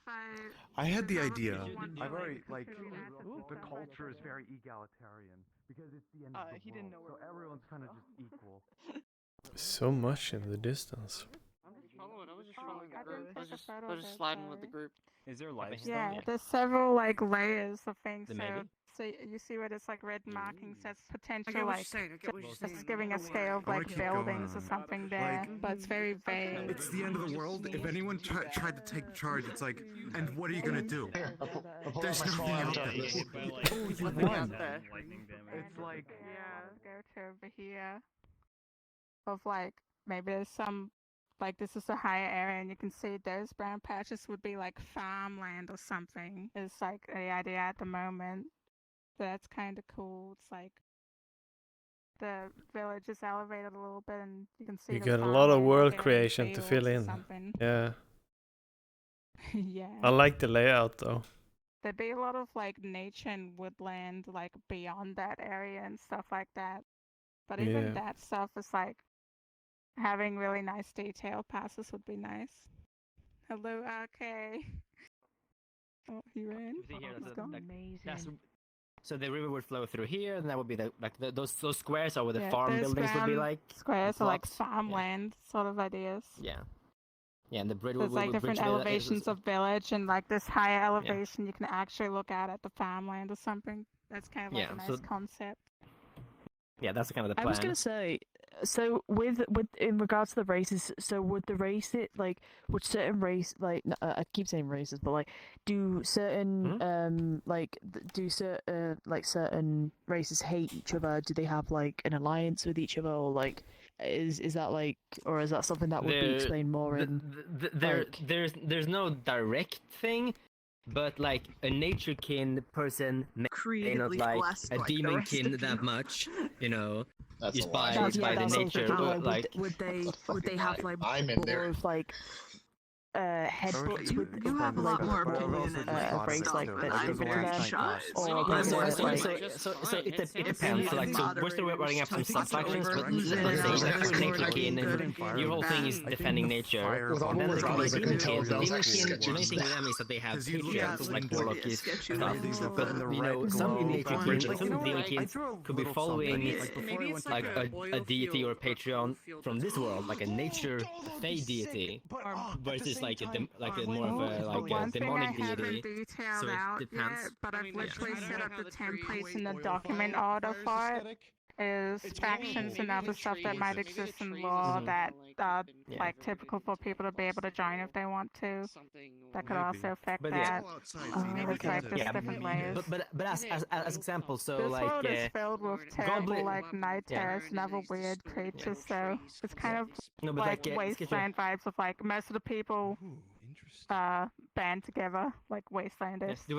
I had the develop idea. this one I've for, already, like, contributing assets and the stuff, culture is I'd very egalitarian because it's the end of the He didn't know world, where so we were. everyone's kind of just equal. So much in the distance. I'm just following. I was just Oh, following the I group. didn't I was take a just, photo I was of just it, sliding with the sorry. group. Is there life Yeah, stuff? there's several like layers of things. Then So, maybe. so you see where there's like red markings. That's I potential get what like you're saying. I get what you're just saying. giving a Don't scale worry. of I wanna like keep buildings going. or something there, but it's very vague. It's the end of the world. If anyone tried to take charge, it's like, and what are you gonna do? There's nothing out there. Oh, you won. Lightning damage. It's like, Yeah, go to over here. Of like maybe there's some like this is a higher area and you can see those brown patches would be like farmland or something. It's like the idea at the moment. So that's kind of cool. It's like the village is elevated a little bit and you can see You the got a lot of farmland world there in creation to fields fill or in. something. Yeah. Yeah. I like the layout though. There'd be a lot of like nature and woodland like beyond that area and stuff like that. But even Yeah. that stuff is like having really nice detail passes would be nice. Hello, RK. Oh, he ran. See here, He's that's gone. Amazing. So the river would flow through here, and that would be those squares are where the Yeah, farm those buildings would be brown like. Squares are like plots. farmland sort of ideas. Yeah. Yeah, and the bridge There's like different elevations of village, and like this higher elevation you can actually look out at the farmland or something. That's kind of like a nice concept. Yeah, that's kind of the plan. I was gonna say, so with in regards to the races, so would the race it like would certain race like I keep saying races, but like do certain certain races hate each other? Do they have like an alliance with each other, or like is that like, or is that something that would be explained more in? There's no direct thing, but like a naturekin person may not like a demonkin that much, you know. That's just a by lie. the nature, Thinking, like would they have like I'm in more there. of like headbutts with You have a lot more a phrase like that different to them, or so it depends. So, like, so we're still running up some sub-factions, but let's say if you're Nature Kin and your whole thing is defending nature, then there can be Demon Kin. Demon Kin, the main thing with them is that they have patriarchs like Warlockies stuff, but you know, some Nature Kin, like some Demon Kins, could be following like a deity or a patron from this world, like a nature fey deity, versus like a more of a demonic deity. So it depends. Yet, but I've literally set up the templates in the document order for it. Is factions and other stuff that might exist in law that are like typical for people to be able to join if they want to. That could also affect that. It's like there's different layers. But as example, so this like world is filled with terrible like night terrors and other weird creatures, so it's kind of like wasteland vibes of like most of the people band together like wastelanders. Do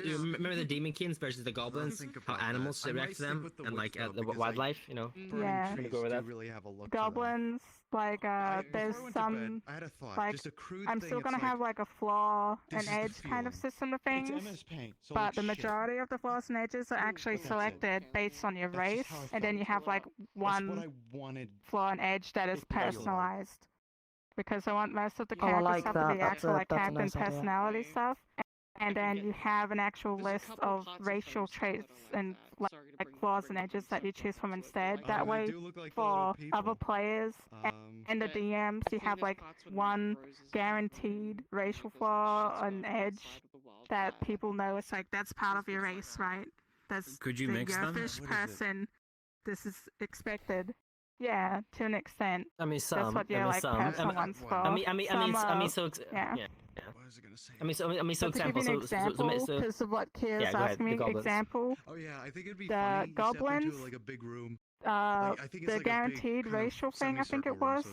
you remember the demon kins versus the goblins? How animals react to them and like the wildlife, you know? Yeah. Go over that. Goblins, like there's some like I'm still gonna have like a flaw and edge kind of system of things, but the majority of the flaws and edges are actually selected based on your race, and then you have like one flaw and edge that is personalized. Because I want most of the character stuff to be actual like character and personality stuff, and then you have an actual list of racial traits and like flaws and edges that you choose from instead. That way, for other players and the DMs, you have like one guaranteed racial flaw and edge that people know it's like that's part of your race, right? That's you're a fish person. This is expected. Yeah, to an extent. I mean, some. That's what your personal ones for. I mean, so yeah. What was I gonna say? I mean, so to give you an example, because of what Qyr's asking me, example. Oh yeah, I think it'd be the funny. goblins. Like a big room. The guaranteed racial thing, I think it was,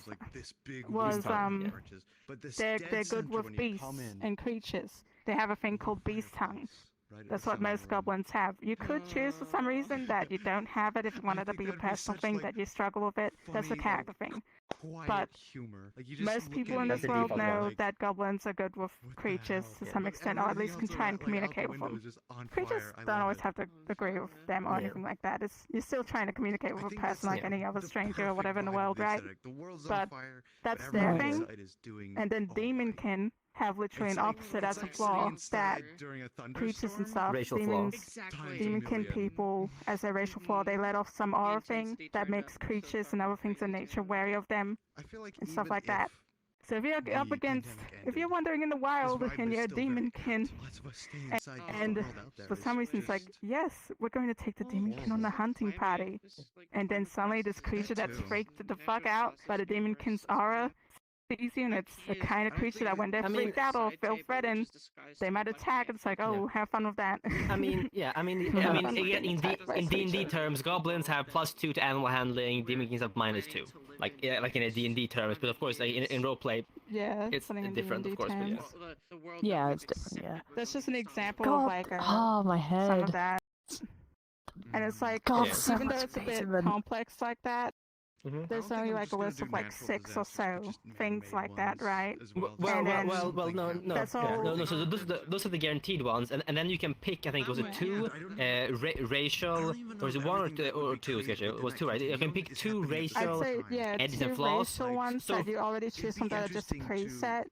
they're good with beasts and creatures. They have a thing called beast tongue. That's what most goblins have. You could choose for some reason that you don't have it if you wanted to be a personal thing, that you struggle with it. That's a character thing. But most people in this world know that goblins are good with creatures to some extent, or at least can try and communicate with them. Creatures don't always have to agree with them or anything like that. You're still trying to communicate with a person like any other stranger or whatever in the world, right? But that's their thing. And then Demon Kin have literally an opposite as a flaw, that creatures and stuff, demon kin people as a racial flaw, they let off some aura thing that makes creatures and other things in nature wary of them and stuff like that. So if you're up against, if you're wandering in the wild and you're a demon kin, and for some reason it's like, yes, we're going to take the demon kin on the hunting party, and then suddenly this creature that's freaked the fuck out by the demon kin's aura easy, and it's the kind of creature that when they're freaked out or feel threatened, they might attack. It's like, oh, have fun with that. Again, in D&D terms, goblins have +2 to animal handling, demon kings have -2. Like in a D&D terms, but of course, like in roleplay, it's different, of course. But yeah, it's different. Yeah. That's just an example of like my head. some of that. And it's like, even though it's a bit complex like that, there's only like a list of like 6 or so things like that, right? No. That's all. No. So those are the guaranteed ones, and then you can pick. I think was it 2 racial, or was it 1 or 2? It was 2, right? You can pick 2 racial edges and flaws. Racial ones that you already choose from that are just preset.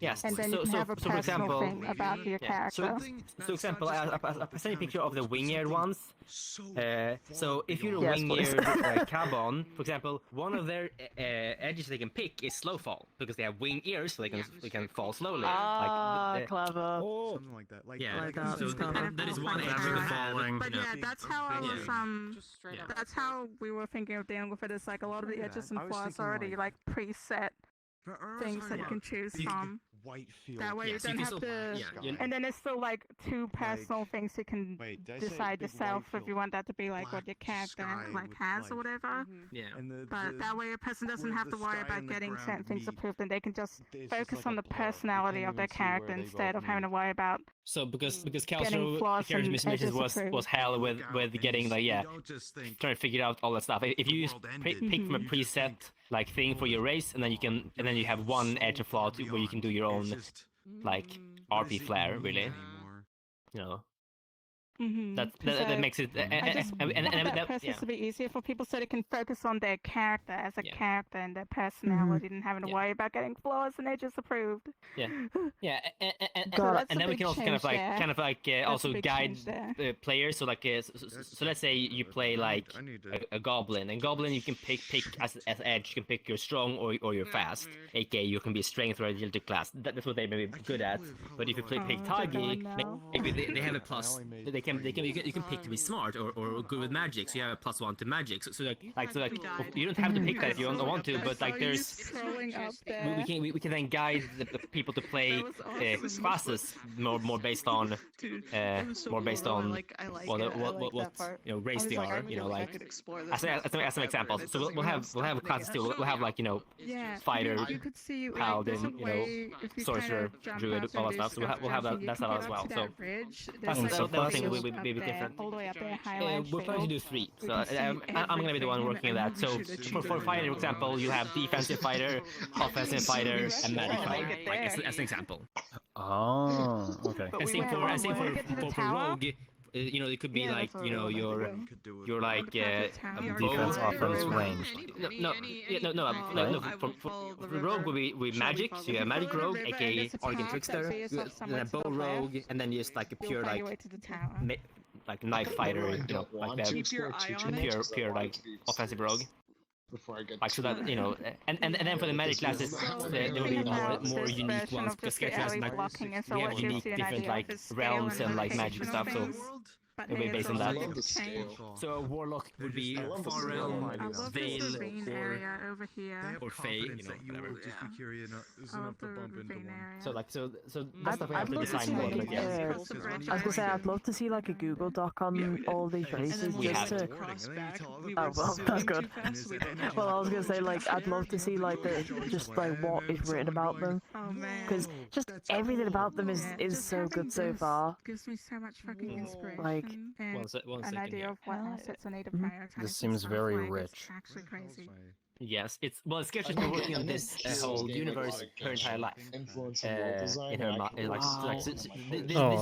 Yes. And then you can have a personal thing about your character. So example, I sent a picture of the wing-eared ones. So if you're a wing-eared cabon, for example, one of their edges they can pick is slow fall, because they have wing ears, so they can fall slowly. Clever. Something like that. That is one edge of the falling. But yeah, that's how I was that's how we were thinking of dealing with it. It's like a lot of the edges and flaws already like preset things that you can choose from. That way you don't have to, and then it's still like 2 personal things you can decide yourself if you want that to be like what your character like has or whatever. But that way a person doesn't have to worry about getting certain things approved, and they can just focus on the personality of their character instead of having to worry about So because Callous Getting Row flaws and missions edges was approved. hell with getting like trying to figure out all that stuff. If you pick from a preset like thing for your race, and then you have one edge of flaw where you can do your own like RP flair, really. You know. That makes it. I just want that process yeah. to be easier for people so they can focus on their character as a character and their personality and having to worry about getting flaws and edges approved. Yeah, yeah, God, and then we can also kind of like also guide players. So like, so let's say you play like a goblin, and goblin you can pick as edge. You can pick your strong or your fast. aka you can be strength or agility class. That's what they may be good at. But if you pick Tagi, maybe they have a plus. You can pick to be smart or good with magic, so you have a +1 to magic. So you don't have to pick that if you don't want to, but like we can then guide the people to play classes more based on what race they are. You know, like as an example. So we'll have classes too. We'll have like fighter, paladin, sorcerer, druid, all that stuff. So we'll have that stuff as well. So that thing will be a bit different. We're planning to do 3, so I'm gonna be the one working on that. So for fighter, for example, you have defensive fighter, offensive fighter, and magic fighter, like as an example. Oh, okay. And same for rogue. It could be like you're like defense, offense, ranged. No. For rogue will be magic. So you have magic rogue, aka Arcane Trickster, then a bow rogue, and then just like a pure like knife fighter, like that pure like offensive rogue. Like so that and then for the magic classes, there will be more unique ones because Sketchu has like we have unique different like realms and like magic stuff. So it'll be based on that. So a warlock would be Far Realm, Veil, or Fae, whatever. So that's stuff we have to design more. But I was gonna say I'd love to see like a Google Doc on all these races just to. Oh well, that's good. Well, I was gonna say like I'd love to see like just like what is written about them, because just everything about them is so good so far. Gives me so much fucking inspiration. Like an idea of what assets I need to prioritize. This seems very rich. It's actually crazy. Yes, Sketchu's been working on this whole universe her entire life. In her this is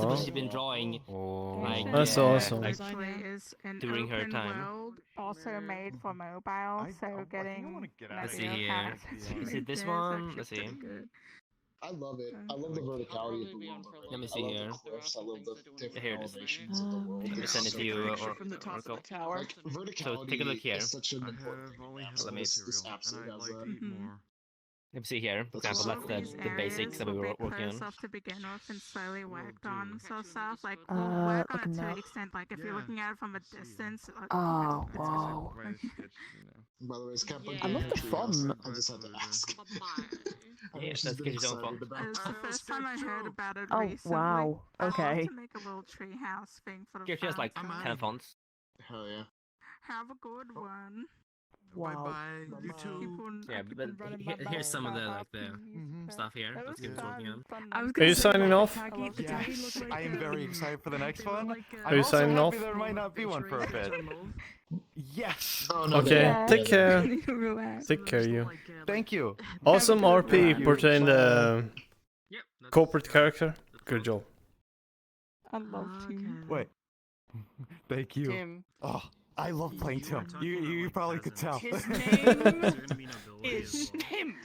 what she's been drawing. Like, that's awesome. Like, Is an during her open time. world, also made for mobile, so getting. Let's see here. Is it this one? Let's see. I love it. I love the verticality of the world. Let me see here. I love the different Here it is. elevations of the world. Let me send it to you from the top of the tower. Like, verticality So take a look here. is such an important thing. Let me- This absolutely has that. Let me see here. For example, that's the basics that we were working on. To begin with and slowly worked on stuff. Like we'll work on it to an extent. Like if you're looking at it from a distance. Like, oh wow. By the way, it's kind of I love the fun. I just had to ask. Yeah, that's Sketchu's own fault. It's the first time I heard about it Oh recently. wow. I want Okay. to make a little treehouse thing for the Sketchu has like fans. 10 fonts. Hell yeah. Have a good one. Wow. Bye. You too. Yeah, but here's some of the like the stuff here that Sketchu's working on. Are you signing off? Yes, I am very excited for the next one. Are you signing off? There might not be one for a bit. Yes. Okay, take care. Take care, you. Thank you. Awesome RP portraying the corporate character. Good job. I love Tim. Wait. Thank you. Tim. Oh, I love playing Tim. You probably could tell. His name is Tim.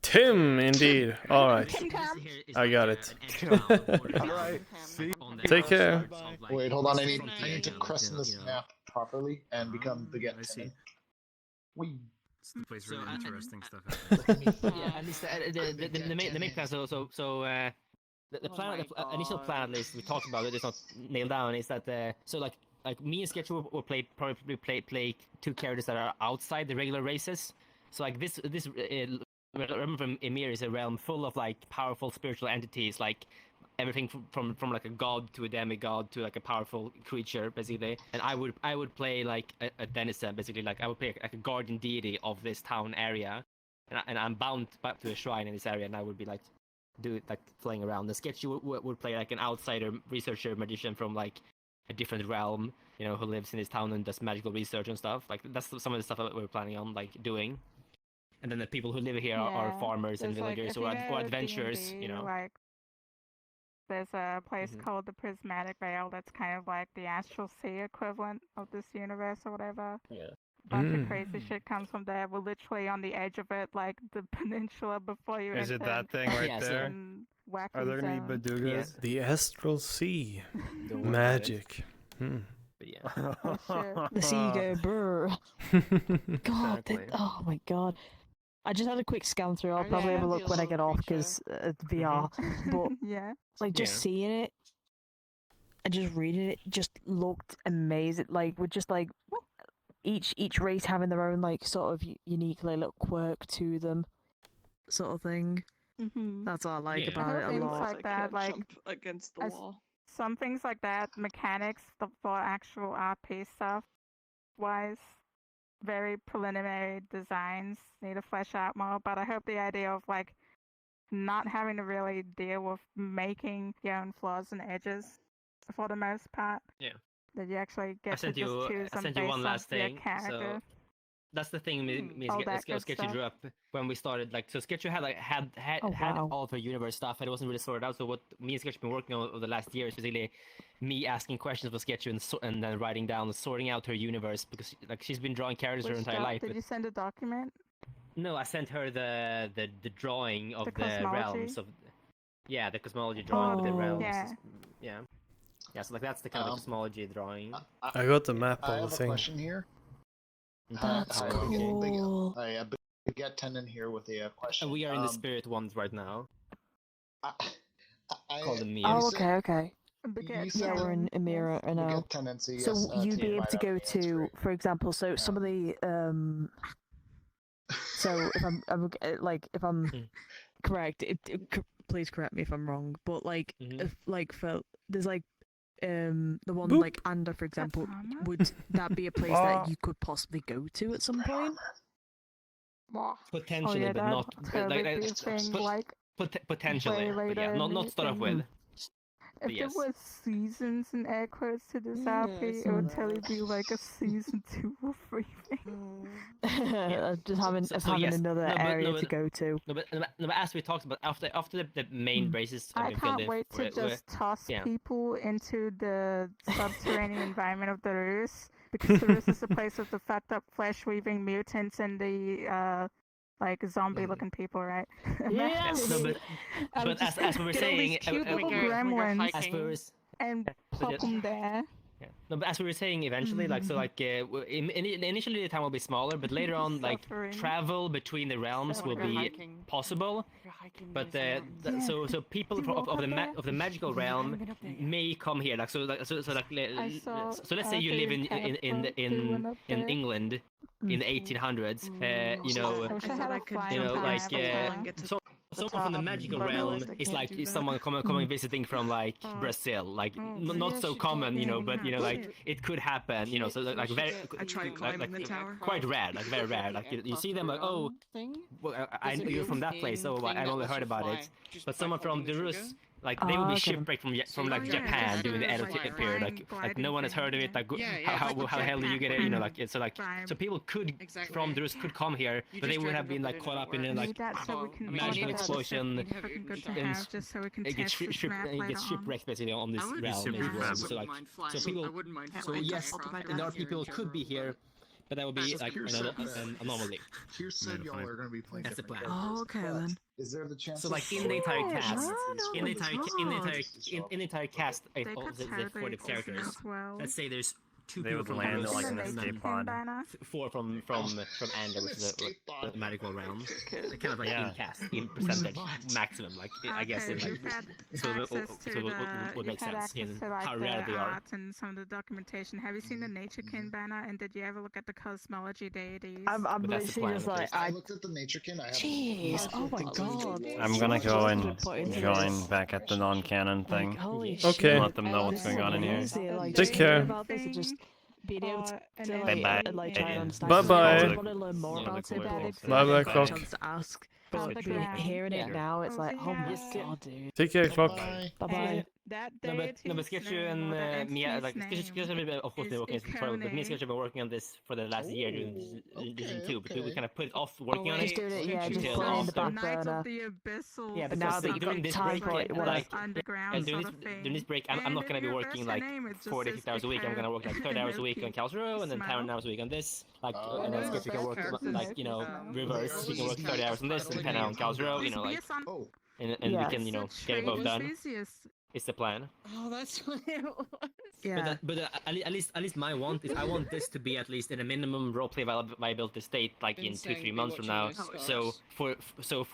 Tim, indeed. All right, I got it. Alright, see? Take care. Wait, hold on. I need to crescent this map properly and become the get Tim. Wee. It's the place where the interesting stuff Yeah, at least the main plan. So the plan, the initial plan, at least we talked about it. It's not nailed down. Is that so like me and Sketchu will probably play 2 characters that are outside the regular races. So like this remember from Ymir is a realm full of like powerful spiritual entities, like everything from like a god to a demigod to like a powerful creature, basically. And I would play like a denizen, basically. Like I would play like a guardian deity of this town area, and I'm bound back to a shrine in this area, and I would be like playing around. The Sketchu would play like an outsider researcher magician from like a different realm, you know, who lives in his town and does magical research and stuff. Like that's some of the stuff that we're planning on like doing. And then the people who live here are farmers and villagers or adventurers, D&D, you know. Like, there's a place called the Prismatic Vale that's kind of like the Astral Sea equivalent of this universe or whatever. Yeah. Bunch of crazy shit comes from there. We're literally on the edge of it, like the peninsula before you Is enter. it that thing right there? Are there gonna be bedugas? Yeah. The Astral Sea. Don't worry Magic. But yeah. The sea go brr. God, oh my god. I just had a quick scan through. I'll probably have a look when I get off because VR. But yeah, like just seeing it and just reading it just looked amazing. Like with just like each race having their own like sort of unique like, little quirk to them, sort of thing. That's what I like about it a things lot. like that, like jump against the wall. Some things like that, mechanics for actual RP stuff wise. Very preliminary designs need to flesh out more, but I hope the idea of like not having to really deal with making your own flaws and edges for the most part. Yeah. That you actually get to just choose I them sent you based one last on your thing. character. So that's the thing me All that and good Sketchu stuff. drew up when we started. Like, so Sketchu had all of her universe stuff, and it wasn't really sorted out. So what me and Sketchu have been working on over the last year is basically me asking questions for Sketchu and then writing down, sorting out her universe because like she's been drawing characters her entire life. Did you send a document? No, I sent her the drawing of the realms of the cosmology drawing of the realms. Yeah. So like that's the kind of cosmology drawing. I got the map I of the have a thing. question here. That's cool. I have a big attendant here with a question. And we are in the spirit ones right now. Called the Mir. Oh, okay. You Yeah, we're in Emira right now. Tendency, So yes, you'd be TMI, able to go that's to, great. for example, so some of the so if I'm correct, please correct me if I'm wrong, but like if like for there's like the one like Anda, for example, would that be a place that you could possibly go to at some point? Potentially, but not potentially. But yeah, not start off with. If there was seasons in air quotes to this RP, it would totally be like a season 2 or 3 thing. Just having another area to go to. No, but as we talked about after the main races, I can't wait to just toss people into the subterranean environment of the Rus, because the Rus is a place of the fucked up flesh weaving mutants and the like zombie-looking people, right? Yes. But as we were saying, gremlins and pop them there. Yeah. No, but as we were saying, eventually, like so, like initially the town will be smaller, but later on, like travel between the realms will be possible. But so people of the magical realm may come here. Like so let's say you live in England in the 1800s. Someone from the magical realm is like someone coming visiting from like Brazil, like not so common, but like it could happen, so like very I tried climbing the tower. Quite rare, like very rare. Like you see them like, oh, well, you're from that place, so I've only heard about it. But someone from the Rus, like they will be shipwrecked from like Japan during the end of the period. Like no one has heard of it. Like how the hell do you get it? So people could from the Rus could come here, but they would have been like caught up in a like magical explosion and it gets shipwrecked basically on this realm. So people, so yes, and there are people who could be here. But that would be like an anomaly. Here said y'all are going to be playing. That's the plan. Oh, okay then. Is there the chance? So like in the entire cast, in the entire cast of the 40 characters, let's say there's 2 people from land like an escape pod. 4 from Anger, which is the magical realm. Kind of like in cast, in percentage maximum. Like I guess in like so it would make sense in how rare they are. And some of the documentation. Have you seen the Nature Kin banner? And did you ever look at the cosmology deities? I'm literally just like I looked at the Nature Kin. Jeez, oh my god. I'm gonna go and join back at the non-canon thing. Okay. Let them know what's going on in here. Take care. Being able to Bye-bye. like try and understand. Bye-bye. I just want to learn more about it, but Bye-bye, I Clock. chance to ask. But hearing it now, it's like, oh my god, dude. Take care, Clock. Bye-bye. No, but Sketchu and me, like Sketchu, of course, been working on this tutorial, but me and Sketchu have been working on this for the last year doing this too. But we kind of put it off working on it. Just doing it, yeah, just put it in the back burner. Yeah, but now that you've got time for it, like, during this break, I'm not gonna be working like 40, 50 hours a week. I'm gonna work like 30 hours a week on Callous Row, and then 10 hours a week on this. Like, and then Sketchu can work like, you know, reverse. He can work 30 hours on this and 10 hours on Callous Row. You know, like, and we can, you know, get it both done. It's the plan. Oh, that's what it was. Yeah. But at least my want is I want this to be at least in a minimum roleplay viability state, like in 2-3 months from now. So for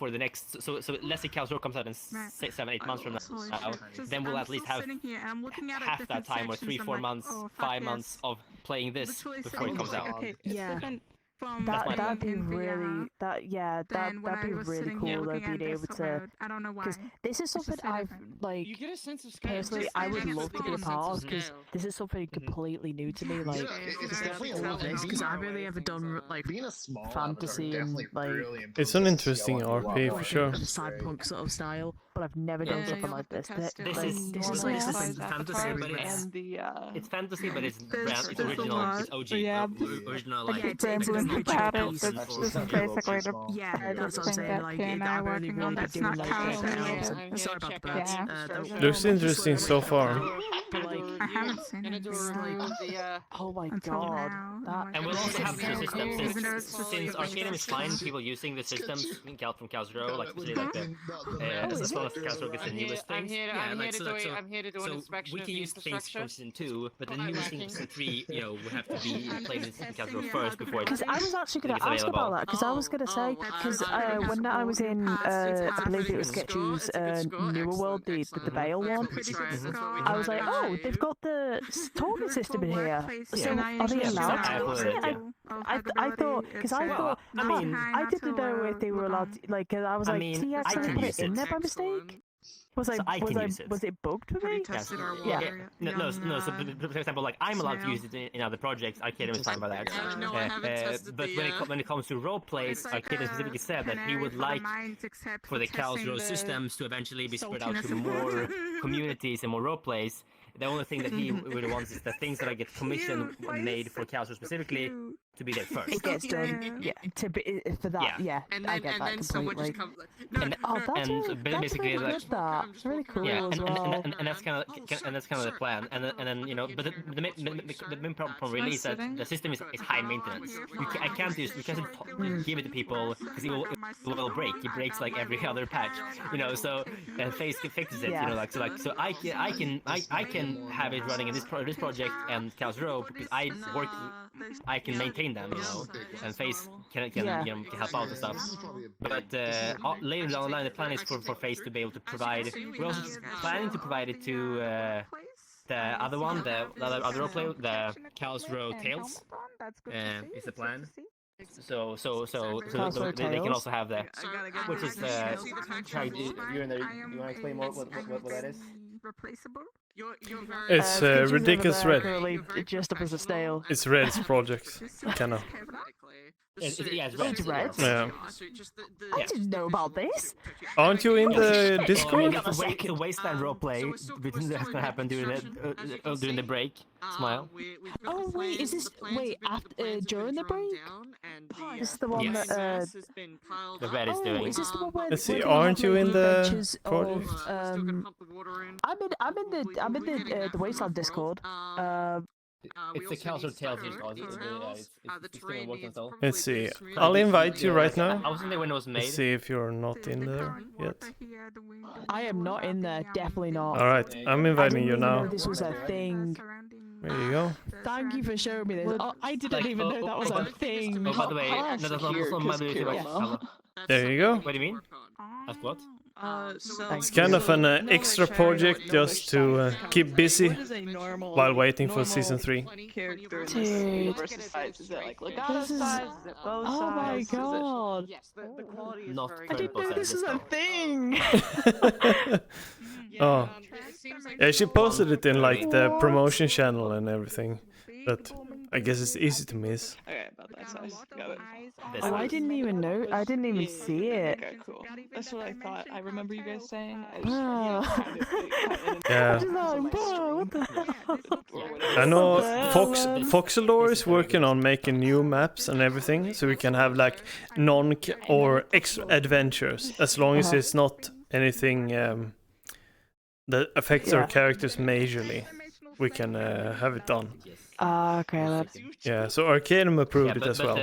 the next let's say Callous Row comes out in 7-8 months from now, then we'll at least have half that time, or 3-4 months, 5 months of playing this before it comes out. Yeah. That'd be really that'd be really cool though, being able to, because this is something I've like personally I would love to be a part of, because this is something completely new to me, like because I've really ever done like fantasy and like it's an interesting RP for sure. Cyberpunk sort of style, but I've never done something like this. This is fantasy, but it's fantasy, but it's original, it's OG, original like. About it, this is basically the that's what I'm saying. Like, I've only really been doing like sorry about that. Looks interesting so far. But like, I haven't seen it oh my god. And we'll also have the system since Arcadium is fine people using the systems from Callous Row, like especially like as long as Callous Row gets the newest things. I'm here to do an inspection. We can use things from Season 2, but the newest things from Season 3, you know, we have to be played in Callous Row first before it. I was actually going to ask about that, because I was going to say, because when I was in, I believe it was Sketchu's newer world, the Bale one, I was like, oh, they've got the talking system in here, so are they allowed to use it? I thought, because I thought, I didn't know if they were allowed to, like, I was like, did he actually put it in there by mistake? Was it bugged for me? Yes. No. So, for example, like I'm allowed to use it in other projects. Arcadium is fine by that. But when it comes to role plays, Arcadium specifically said that he would like for the Callous Row systems to eventually be spread out to more communities and more role plays. The only thing that he really wants is the things that I get commissioned made for Callous Row specifically to be there first. It gets done, to be for that, I get that completely. Basically, really like, that's really cool as well. And that's kind of the plan. And then you know, but the main problem really is that the system is high maintenance. I can't just give it to people because it will break. It breaks like every other patch, you know. So Face fixes it, you know, like so I can have it running in this project and Callous Row because I can maintain them, you know, and Face can help out and stuff. But later down the line, the plan is for Face to be able to provide. We're also planning to provide it to the other one, the other roleplay, the Callous Row Tales. Is the plan. So they can also have that, which is you're in there. You want to explain more what that is? Replaceable. It's ridiculous red. Just up as a stale. It's Red's project, kind of. It's red. Yeah. I didn't know about this. Aren't you in the Discord? The Wasteland roleplay that's gonna happen during the break. Smile. Oh wait, is this after during the break? This is the one that the Red is doing. Is this the one where? Let's see. Aren't you in the project? I'm in the Wasteland Discord. It's the Callous Row Tales Discord. It's still working still. Let's see. I'll invite you right now. I was in there when it was made. Let's see if you're not in there yet. I am not in there. Definitely not. All right, I'm inviting you now. This was a thing. There you go. Thank you for showing me this. Oh, I didn't even know that was a thing. Oh, by the way, that's not There you go. What do you mean? That's what? It's kind of an extra project just to keep busy while waiting for Season 3. Dude. Oh my god. I didn't know this was a thing. Oh. Yeah, she posted it in like the promotion channel and everything. But I guess it's easy to miss. Okay, about that size. Got it. Oh, I didn't even know. I didn't even see it. Okay, cool. That's what I thought. I remember you guys saying. Oh. Yeah. What the hell? I know Foxelore is working on making new maps and everything, so we can have like or extra adventures, as long as it's not anything that affects our characters majorly. We can have it done. Okay. Yeah, so Arcanum approved it as well.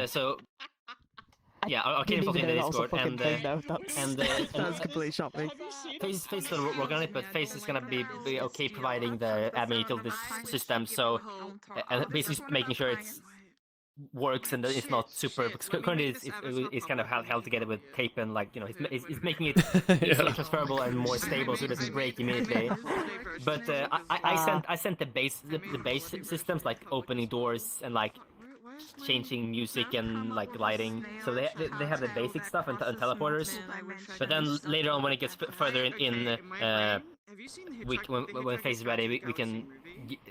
Yeah, Arcanum was in the Discord, and that's completely shocked me. Face is still working on it, but Face is gonna be okay providing the admin utility system, so basically making sure it's works and it's not super, because currently it's kind of held together with tape, and like, you know, it's making it easily transferable and more stable so it doesn't break immediately. But I sent the base systems, like opening doors and like changing music and like lighting, so they have the basic stuff and teleporters. But then later on, when it gets further in when Face is ready, we can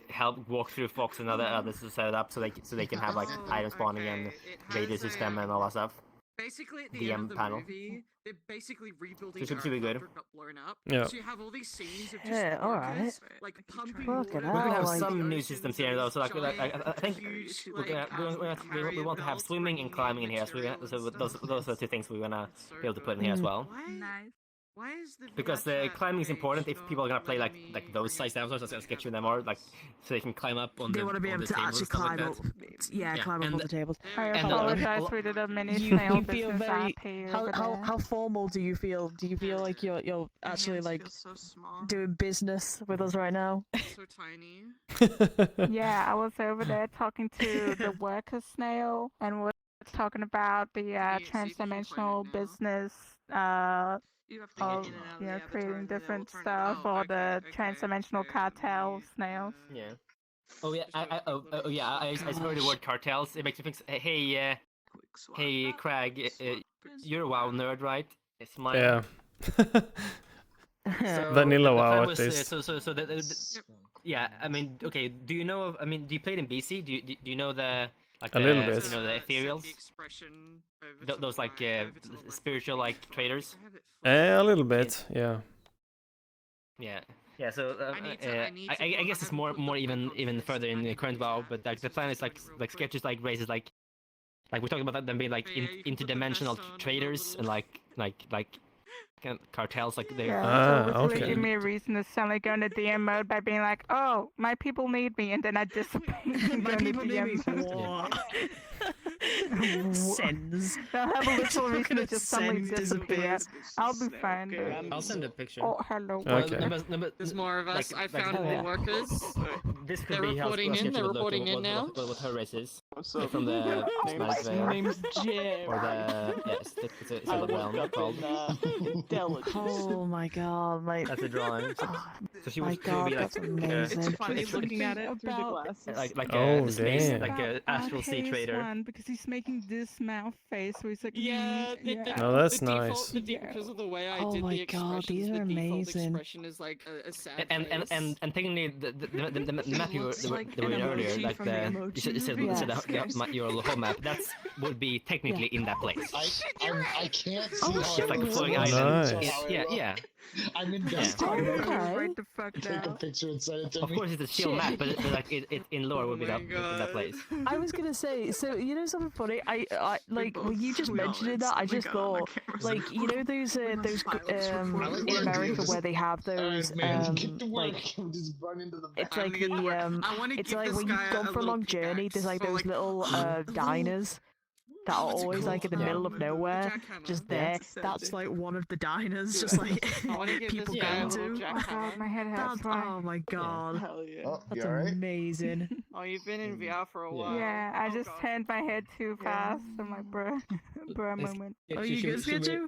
help walk through Fox and others to set it up so they can have like item spawning and radio system and all that stuff. Basically, at the DM end of the panel. movie, they're basically rebuilding It should be good. after it got blown up. Yeah. So you have all these scenes of just Yeah, alright. workers, like pumping Fucking water. hell, We have like- some new systems here though, so like I think we want to have swimming and climbing in here, so those are the two things we wanna be able to put in here as well. Nice. Why is the Because the climbing is important if people are gonna play like those size dinosaurs, as Sketchu them are, like, so they can climb up on They the want to be on able the to tables actually and stuff like climb that. up. Yeah, Yeah, climb up and on the tables. I And, apologize, we did a mini You snail feel business very. app here. over there. How formal do you feel? Do you feel like you're actually like so small, doing business with us right now? so tiny. Yeah, I was over there talking to the worker snail, and we're talking about the transdimensional business You have to get of in and out of you the know avatar creating and they'll different turn it stuff on. for Okay, the okay, transdimensional okay, cartel snails. Yeah. Oh yeah, I heard the word cartels. It makes me think. Hey, Craig, you're a WoW nerd, right? It's my. Yeah. So Vanilla the WoW plan at was, least. yeah, I mean, okay. Do you know of? I mean, do you play it in BC? Do you know the like A little bit. You know the ethereals? Those like spiritual like traders. A little bit, yeah. Yeah. Yeah, so I guess it's more even further in the current WoW, but like the plan is like Sketches like raises like we're talking about them being like interdimensional traders and like cartels like they're So literally give me a reason to suddenly go into DM mode by being like, oh, my people need me, and then I dissipate. My people need me. What? Sends. They'll have a literal reason to just suddenly disappear. I'll be fine. dude. I'll send a picture. Oh, hello. Okay. There's more of us. I found oh, more yeah. workers. This could They're be how reporting in. Sketchu They're would look reporting in now. what her race is. What's up? From the Name's Jim. or the it's a realm called. Oh my god, like. That's a drawing. So she my would god, be like that's amazing. It's funny looking at it through the glasses. like Oh, a space damn. like a astral sea trader. One because he's making this mouth face where he's like, Yeah, Oh, that's the nice. Because of the way I Oh did my the god, expressions, these are the default amazing. expression is like a sad And technically the map you were looks like the an way earlier, emoji like from the you emoji said movie. your whole map, that's would be technically in that place. I can't see Oh, how shit. It's like a floating Nice. island. Yeah. I'm in Yeah. desktop mode. Okay. right the fuck Take a down. picture and send it to Of me. course, it's a chill map, but like it in lore would be that in that place. I was gonna say, so you know something funny? I like when you just mentioned that, I just thought, like, you know those in America where they have those Get to work. like Just run into the it's back. like it's like when you've gone for a long journey. There's like those little diners that are always like in the middle of nowhere, just there. That's like one of the diners, just like people go to. Oh god, my head hurts. Oh my god, Hell yeah. Oh, that's you alright? amazing. Oh, you've been in VR for a while. Yeah, I just God. turned my head too fast. I'm like, bruh, bruh Let's- moment. Yeah, Are you good, Sketchu?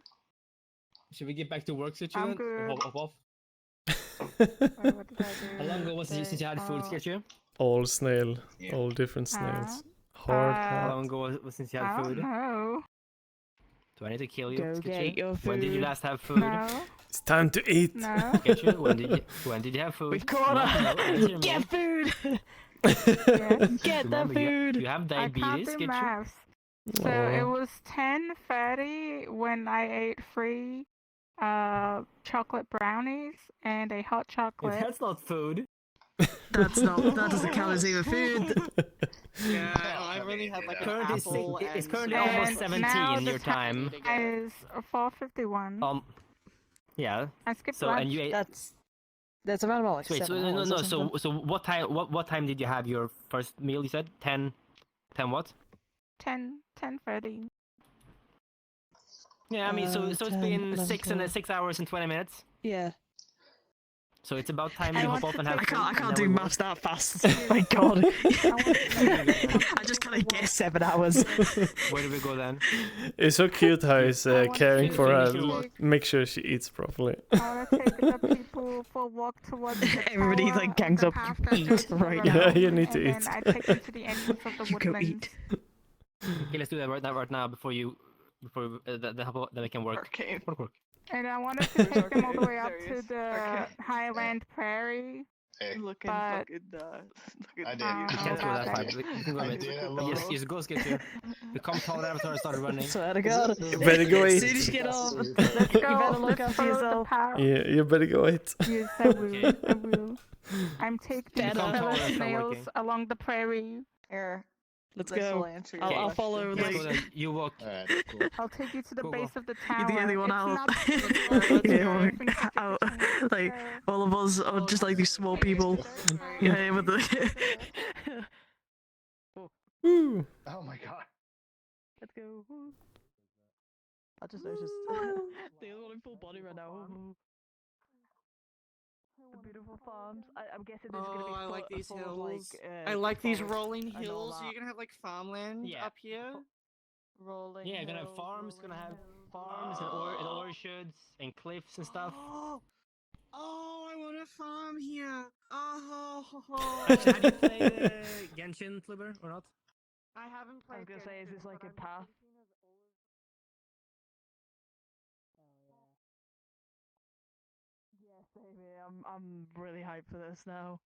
Should we get back to work, Sketchu? I'm then? Or good. hop off? Wait, what did I do? How long ago was it since you had food, Oh, Sketchu? All snail, Yeah. all different snails. Uh, Hard How hat. long ago was since you I had don't food? know. Do I need to kill you, Go Sketchu? get your When did you food. last have food? No, It's time to eat. no. Sketchu, when did you have food? We've caught No, her. answer me. Get food. Get the food. You have I can't diabetes, do get you? maths. So it was 10:30 when I ate 3 chocolate brownies and a hot chocolate. That's not food. That doesn't count as even food. Yeah, I've only had like an Currently apple it's and currently some- almost And 17 now your the time. Is 4:51. Yeah. I skipped So lunch. and you ate. That's around about like Wait, so 7 hours or something. So what time did you have your first meal? You said 10 what? 10:30. Yeah, I mean, so it's 10, been 11, 6 hours and 20 minutes. Yeah. So it's about time you hop off and have. I can't do maths that fast. My God. I just kind of guess 7 hours. Where do we go then? It's so cute how he's caring for her. finish your work. Make sure she eats properly. I want to take the people for a walk towards the Everybody tower like gangs and up. the path that Eat goes right around, now. Yeah, you need to and eat. then I take them to the entrance of the You go woodlands. eat. Okay, let's do that right now before then we can work. Arcane. Work. And I wanted to take them all the way up to the Highland Prairie. Looking But- fucking I did. You can't go that far. You can go a I bit. did, I love Yes, it. yes, go Sketchu. You come told after I started running. Swear to God. Better go As eat. soon as you get off, Let's you go. better look Let's after follow the yourself. path. Yeah, you better go eat. Yes, I will. I will. I'm taking Better. the Come told fellow after snails working. along the prairie. Here, Let's this will go. answer your I'll question. follow, Let's go like, then. You walk. Alright, cool. I'll take you to the Go, base go. of the tower. You're the only one It's out. not Yeah, Everything's out. 50%, Like, so- all of us are just like these small people. Yeah, with the. Woo. Oh my god. Let's go. I just noticed the other one in full body right now. The beautiful farms. I'm guessing there's gonna be. Oh, I like these full of, hills. like, I like these forest rolling and all hills. that. You're gonna have like farmland Yeah. up here. Rolling. Yeah, gonna have hills, farms, gonna rolling have hills. farms and orchards and cliffs and stuff. Oh, I want to farm here. Oh, Have you played Genshin, Flubber, or not? I haven't I was played. gonna say, is this like a path? Yeah, same here. I'm really hyped for this now.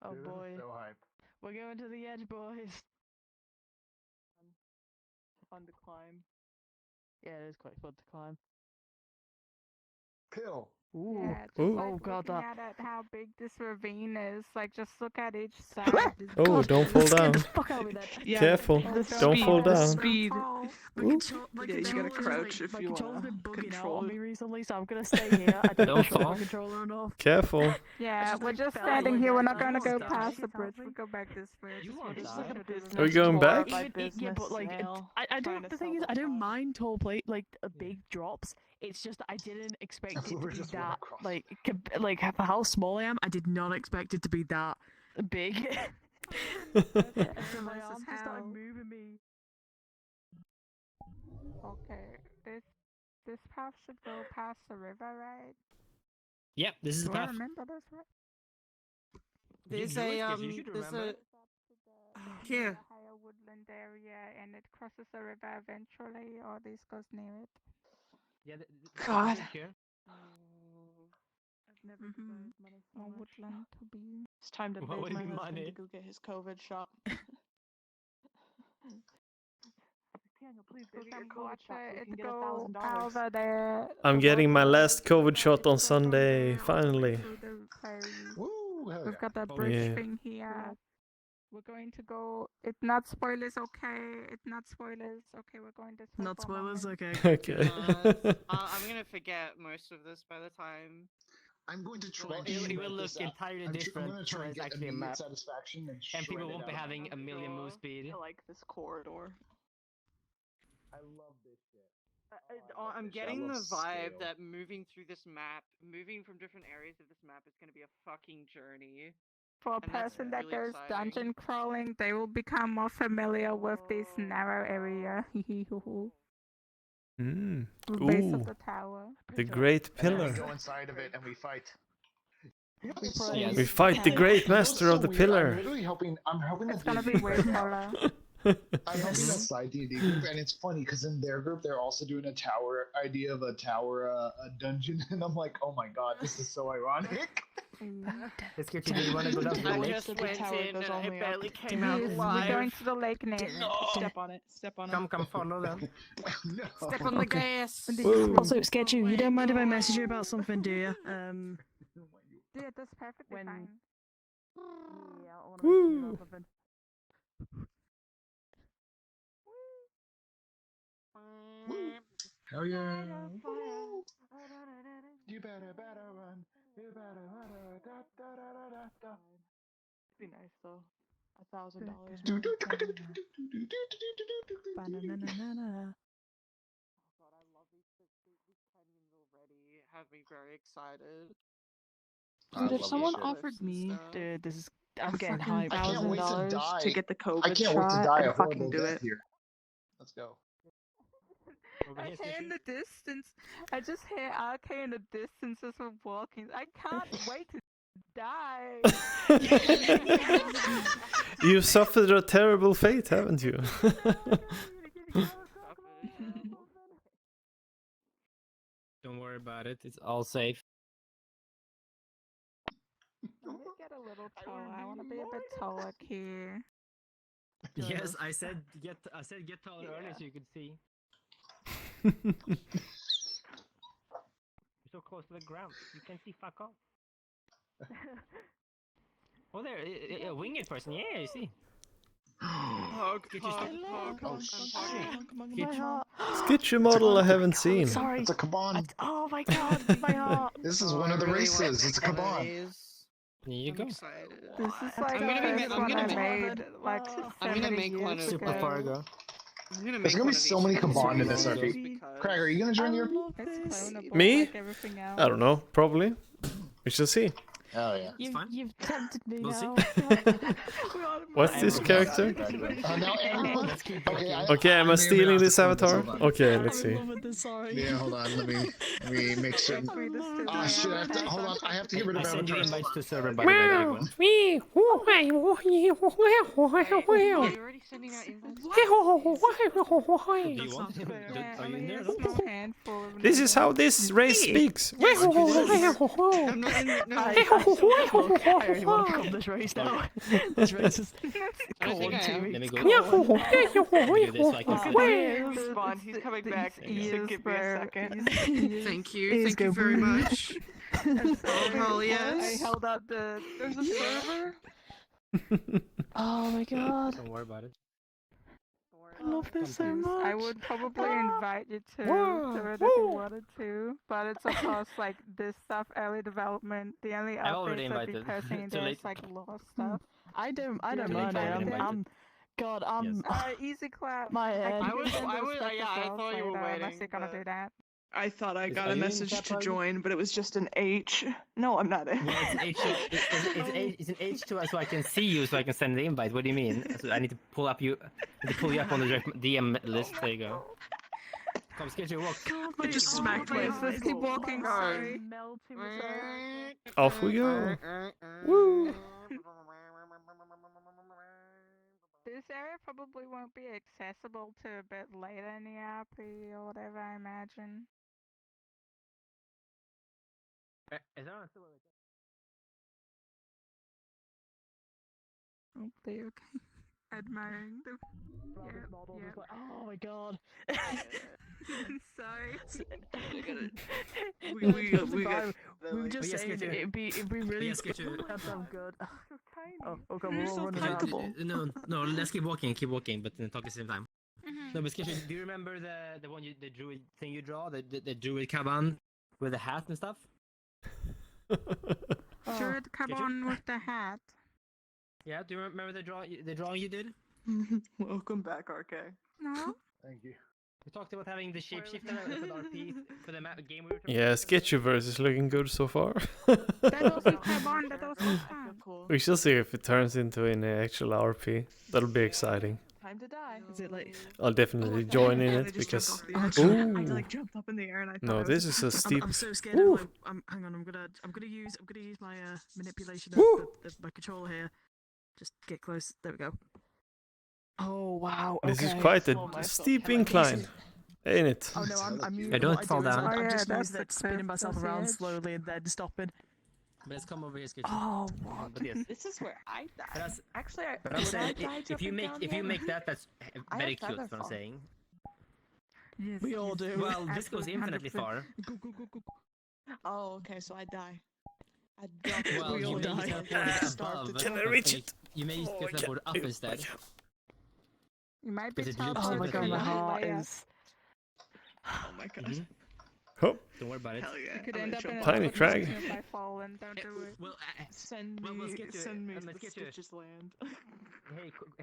Oh Dude, boy, So hype. we're going to the edge, boys. Fun to climb. Yeah, it is quite fun to climb. Kill. Ooh. Yeah, just Ooh. like Oh, God, looking that- at how big this ravine is. Like, just look at each side. Oh, God, don't fall that scared down. the fuck out of me then. Yeah, Careful. the Don't speed, fall the down. speed. My Ooh. control, my Yeah, you gotta controller's, crouch like, if my you controller's wanna been bugging out control on it. me recently, so I'm gonna stay here. I don't Don't trust my fall. controller enough. Careful. Yeah, just, we're like, just fell standing like here. that. We're not I gonna don't go know. past the Shit, bridge. help We me. go back this way. You Just won't wanna It's die. like a see. business Are we going tour back? by Yeah, business but like, snail I trying don't. to The sell thing is, the I don't farm. mind tall plate like big drops. It's just that I didn't expect it to Flubber be just went that across. like for how small I am. I did not expect it to be that big. So my Close as arms just started hell. moving me. Okay, this path should go past the river, right? Yep, this is the Do I path. remember this right? There's You a Sketchu, you should there's remember. a here. The higher woodland area, and it crosses the river eventually, or this goes near it. Yeah, God. Here. I've never Mhm. desired money so More much. woodland to be. It's time to What beg would my be husband money? to go get his COVID shot. Daniel, please go There's get your some COVID water. shot so you It can get go $1,000. over there. I'm The getting my water last COVID shot on goes from Sunday, there all the way finally. through the prairie. Woo! Hell We've yeah. got that Oh, bridge yeah. thing here. We're going to go. It's not spoilers, okay? It's not spoilers. Okay, we're going this way. Not for a spoilers, moment. okay. Okay. I'm gonna forget most of this by the time. I'm going to try Well, and it shred will look this up. entirely I'm different gonna try when and it's get actually a immediate map. satisfaction and And people shred it won't be out. having a million move Sure. speed. I like this corridor. I love this shit. I'm this shit. I getting the love vibe scale. that moving through this map, moving from different areas of this map, is gonna be a fucking journey. For a And that's person that really goes exciting. dungeon crawling, they will become more familiar with this narrow area. Mm. The base of Ooh, the tower. the Great And then we Pillar. go inside of it and we fight. It's so so Yes. We fight the Great You know what's Master so of the weird? Pillar. I'm literally hoping. I'm hoping It's that gonna the be weird, Paula. I'm helping a side D&D group, and it's funny because in their group they're also doing a tower idea of a tower, a dungeon, and I'm like, oh my god, this is so ironic. Let's get you. Do you want to go down to the I lake? just went in and I barely came Yes, out we're alive. going to the lake now. Step on it. Step on it. Come follow them. No. Step on the gas. Also, Sketchu, you don't mind if I message you about something, do you? Yeah, that's perfectly fine. Yeah, I want to message you about something. Hell yeah. You better run. You better run. Be nice though. $1,000. Banana. God, I love these canyons already. Have me very excited. Dude, if someone offered me, Dude, this is. I'm getting hyped. I can't wait to $1,000 die. to get the COVID I can't wait to shot, die I'd a fucking horrible do death it. here. Let's go. I hear in the distance. I just hear RK in the distance as we're walking. I can't wait to die. You've suffered a terrible fate, haven't you? Don't worry about it. It's all safe. Let me get a little taller. I want to be a bit taller here. Yes, I said get taller earlier so you could see. You're so close to the ground. You can see fuck off. Oh, there, a winged person. Yeah, you see. Hug, Get your hug, step. hug. Oh shit. Sketchy model I haven't seen. Sorry. It's a caban. Oh my god, my heart. This is one of the races. It's a caban. There you go. This is like I'm gonna the make- first I'm one gonna I make- made like I'm gonna 70 make one years of Super ago. far ago. I'm gonna There's make gonna one be of so these many for the caban in this series RP. because- Craig, are you gonna join the RP? It's clonable Me? like everything else. I don't know, probably. We shall see. Oh yeah. You've tempted me We'll now. What's this character? Now everyone. Okay. Okay, am I stealing this avatar? Okay, let's see. Yeah, hold on. Let me make sure. Oh shit! I have to hold on. I have to get rid I of send you avatars. invites to server by the way. There you go. You're already sending out invites? Do you want him? Are you in there? Small handful of This is how this race speaks. I'm not in the, no. I really want to come this race now. This race is I don't think I am. Let me go. Let me do this so I can see. Respond. He's coming back. So give me a second. Thank you very much. Oh, hell I yes. held out the. There's a server. Oh my god. Don't worry about it. I love this so much. I would probably invite you to if you wanted to, but it's of course like this stuff, early development. The only I already updates I'd be invited. posting Too into late. is like law stuff. I don't Too mind late. it. God, I'm Easy clap. my head. I thought you were waiting, Unless you're gonna but- do that. I thought I got Are a you in message chat to party? join, but it was just an H. No, I'm not in. Yeah, it's an H2 so I can see you so I can send the invite. What do you mean? So I need to pull you up on the DM list. There you go. Come, Sketchu, walk. I just smacked my Let's keep walking. Sorry. Off we go. Woo! This area probably won't be accessible to a bit later in the RP or whatever, I imagine. Is that still Oh, they're okay. Admiring the. Oh my god. Sorry. We just yes, saying Sketchu. it'd be really Yes, Sketchu. that sounds good. Oh, okay, You're we're all so running kind. out. No, let's keep walking, but then talk at the same time. No, but Sketchu, do you remember the one the druid thing you draw, the druid caban with the hat and stuff? Druid, come on with the hat. Yeah, do you remember the drawing you did? Welcome back, RK. No? Thank you. We talked about having the shapeshifter for the RP for the game we were talking Yeah, about. Sketchuverse is looking good so far. That also come on, that also fun. Cool. We shall see if it turns into an actual RP. That'll be exciting. Time to die. Is it like? I'll definitely join in I it just because. jumped off the edge. I Ooh. like jumped up in the air and I thought I No, was this is a steep. I'm so scared Woo. of my. Hang on, I'm gonna use my manipulation of Woo. my controller here. Just get close. There we go. Oh wow. This is okay. quite a steep incline, ain't it? Oh no, I'm I don't fall down. I'm just that's using the it, spinning cliff, myself that's the around edge. slowly and then stopping. But let's come over here, Sketchu. Oh, what? But yes. This is where I died. But that's- Actually, But I'm would I saying, die if you jumping make down if you there? make that, that's I very have cute. What I'm feather saying. Yes, We all yes, do. yes, Well, this goes absolutely, infinitely 100%. far. Go, go, go, go, go. Oh, okay, so I die. I drop Well, We you all may die. teleport above. Can I but reach you- it? You may Oh, I teleport up can't. instead. You might be Because it loops Oh my in god, between. my Yeah. heart is. Oh my god. Mhm. Oh, Don't worry about it. Hell yeah. You could I'm end gonna up jump in a off. Tiny lava crag. if I fall and don't do it. Well, Send Well, me, let's get to it. send me to Let's the get to it. Stitches land.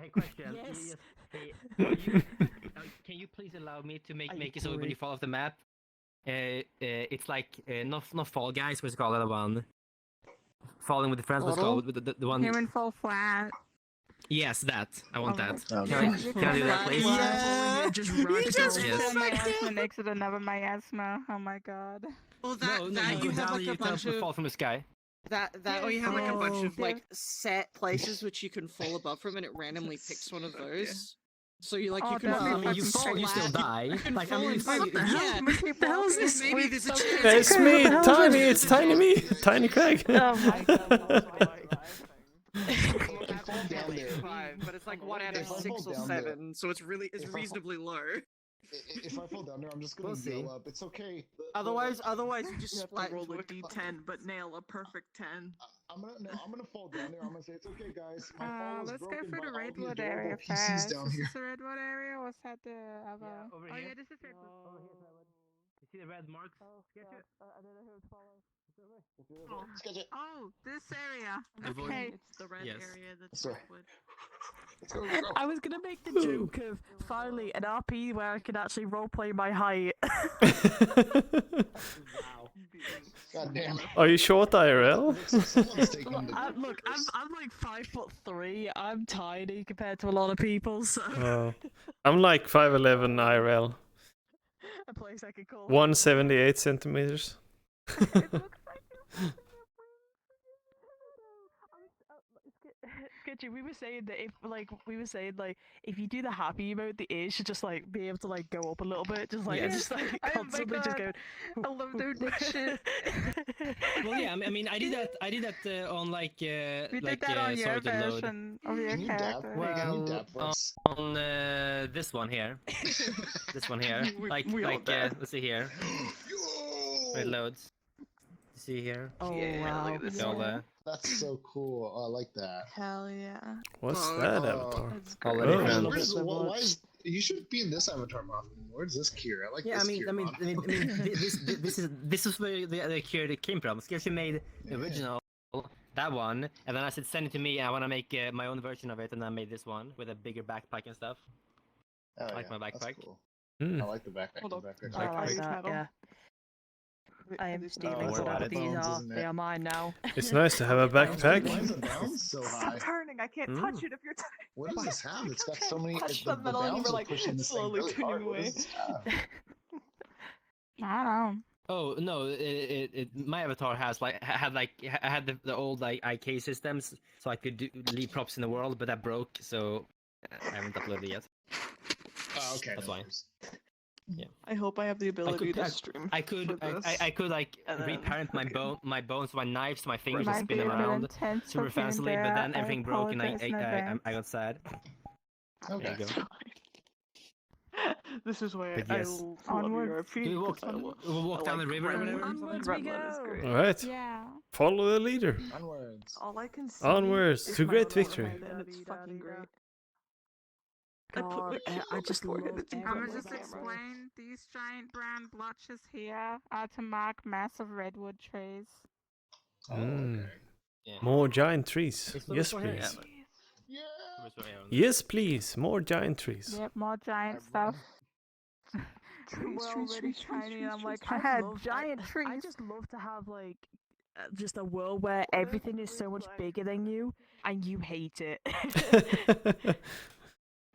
hey, question. Yes. Hey, can you please allow me to make it so when you fall off the map, it's like not Fall Guys, what's it called, the other one? Falling with the friends, what's it called? The one. Human fall flat. Yes, that. I want that. Okay. Can I do that, please? Yeah. Just run Yes. Miasma next to another miasma. Oh my god. Well, No, you go have down, like you a bunch of fall from the sky. that, or you have like a bunch Oh. of like set places which you can fall above from, and it randomly picks one of those. So you like Oh, you can. that'd be I mean, you fucking fall, you still flat. die. You can Like, I fall mean, and fight. What the hell? Yeah. We keep walking. Maybe there's a chance. it's me, Tiny. It's Tiny me, Tiny Craig. Oh my god. But it's like 1 out of If I 6 fall or down there- 7, so it's really if I fall- reasonably low. If I fall down there, I'm just gonna We'll see. yell up. It's okay. Otherwise you just You have splat to roll into a a d10, but nail a perfect 10. I'm gonna fall down there. I'm gonna say it's okay, guys. My fall was Let's go broken through by the all the redwood adorable area PCs first. down Is here. this the redwood area or was that the other? Yeah, over Oh here. yeah, this is redwood. You see the red marks? Sketch it. Oh, this area. Avoid- Okay. It's the red Yes. area that's Sorry. liquid. Let's go, let's go. I was gonna make the joke of finally an RP where I can actually roleplay my height. God damn. Are you short IRL? Someone's taking the Look, I'm like 5'3". I'm tiny compared to a lot of people, so Oh, I'm like 5'11" IRL, a place I could call. 178 centimeters. It looks like you're Sketchy, we were saying that if you do the happy emote, the ears should just like be able to like go up a little bit, just like Yes. just like Oh my constantly just God. going. I love doing that shit. Well, yeah. I mean, I did that on like We like did that on your sorry to load. version of your Can you dab? character. Can you Well, dab for us? On this one here, this one here, we all did. let's see here, it loads. See here, Oh Yeah, wow! look at this. all the That's so cool. I like that. Hell yeah. What's Oh, that oh. avatar? That's all the great. Oh. different. Where's, why is you should be in this avatar more often. Where's this Qyr? I like Yeah, this I Qyr. mean, this is where the Qyr came from. Sketchy made the original, that one, and then I said send it to me. I want to make my own version of it, and I made this one with a bigger backpack and stuff. Oh, I like yeah, my that's backpack. Cool. Hmm. I like the backpack. Hold The up. backpack's I cool. like These that. metal. Yeah, I am These stealing metal some about of it. these. Isn't it? They are mine now. It's nice to have a Why is backpack. the bounce so high? Stop turning! I can't touch it if you're turning. What does this have? It's got so many. Touch The the metal and you bounce were is like pushing this thing slowly really turning hard. What away. does this have? I don't know. Oh no! My avatar has like I had the old like IK systems, so I could leave props in the world, but that broke, so I haven't uploaded it yet. Oh, okay. That's no fine. worries. I hope I have the ability to I- stream. I could for this. I could like and then reparent my bones, my knives, my fingers, and Might spin be a them bit around intense super for fastly, Tinder. but then I everything broke and apologize in I advance. got sad. Okay. There you go. This is why But I yes. love Onwards. ERP. Do we walk, because I lo- we'll walk I down like the river or Redwood. whatever? Onwards we Redwood is go. great. All right, Yeah. follow the leader. Onwards. All I can see Onwards is to my great little victory. head, and it's fucking great. God, I just love it. every I'm gonna Everyone's just camera. explain these giant brown blotches here are to mark massive redwood trees. Oh, Mm. okay. Yeah. More giant trees. It's Yes, over here, please. Yeah. Yes, please. More giant trees. Yep, more giant stuff. Trees, We're trees, already trees, tiny. trees, I'm like, trees. I had giant trees. I just love to have like just a world where everything is so much bigger than you and you hate it.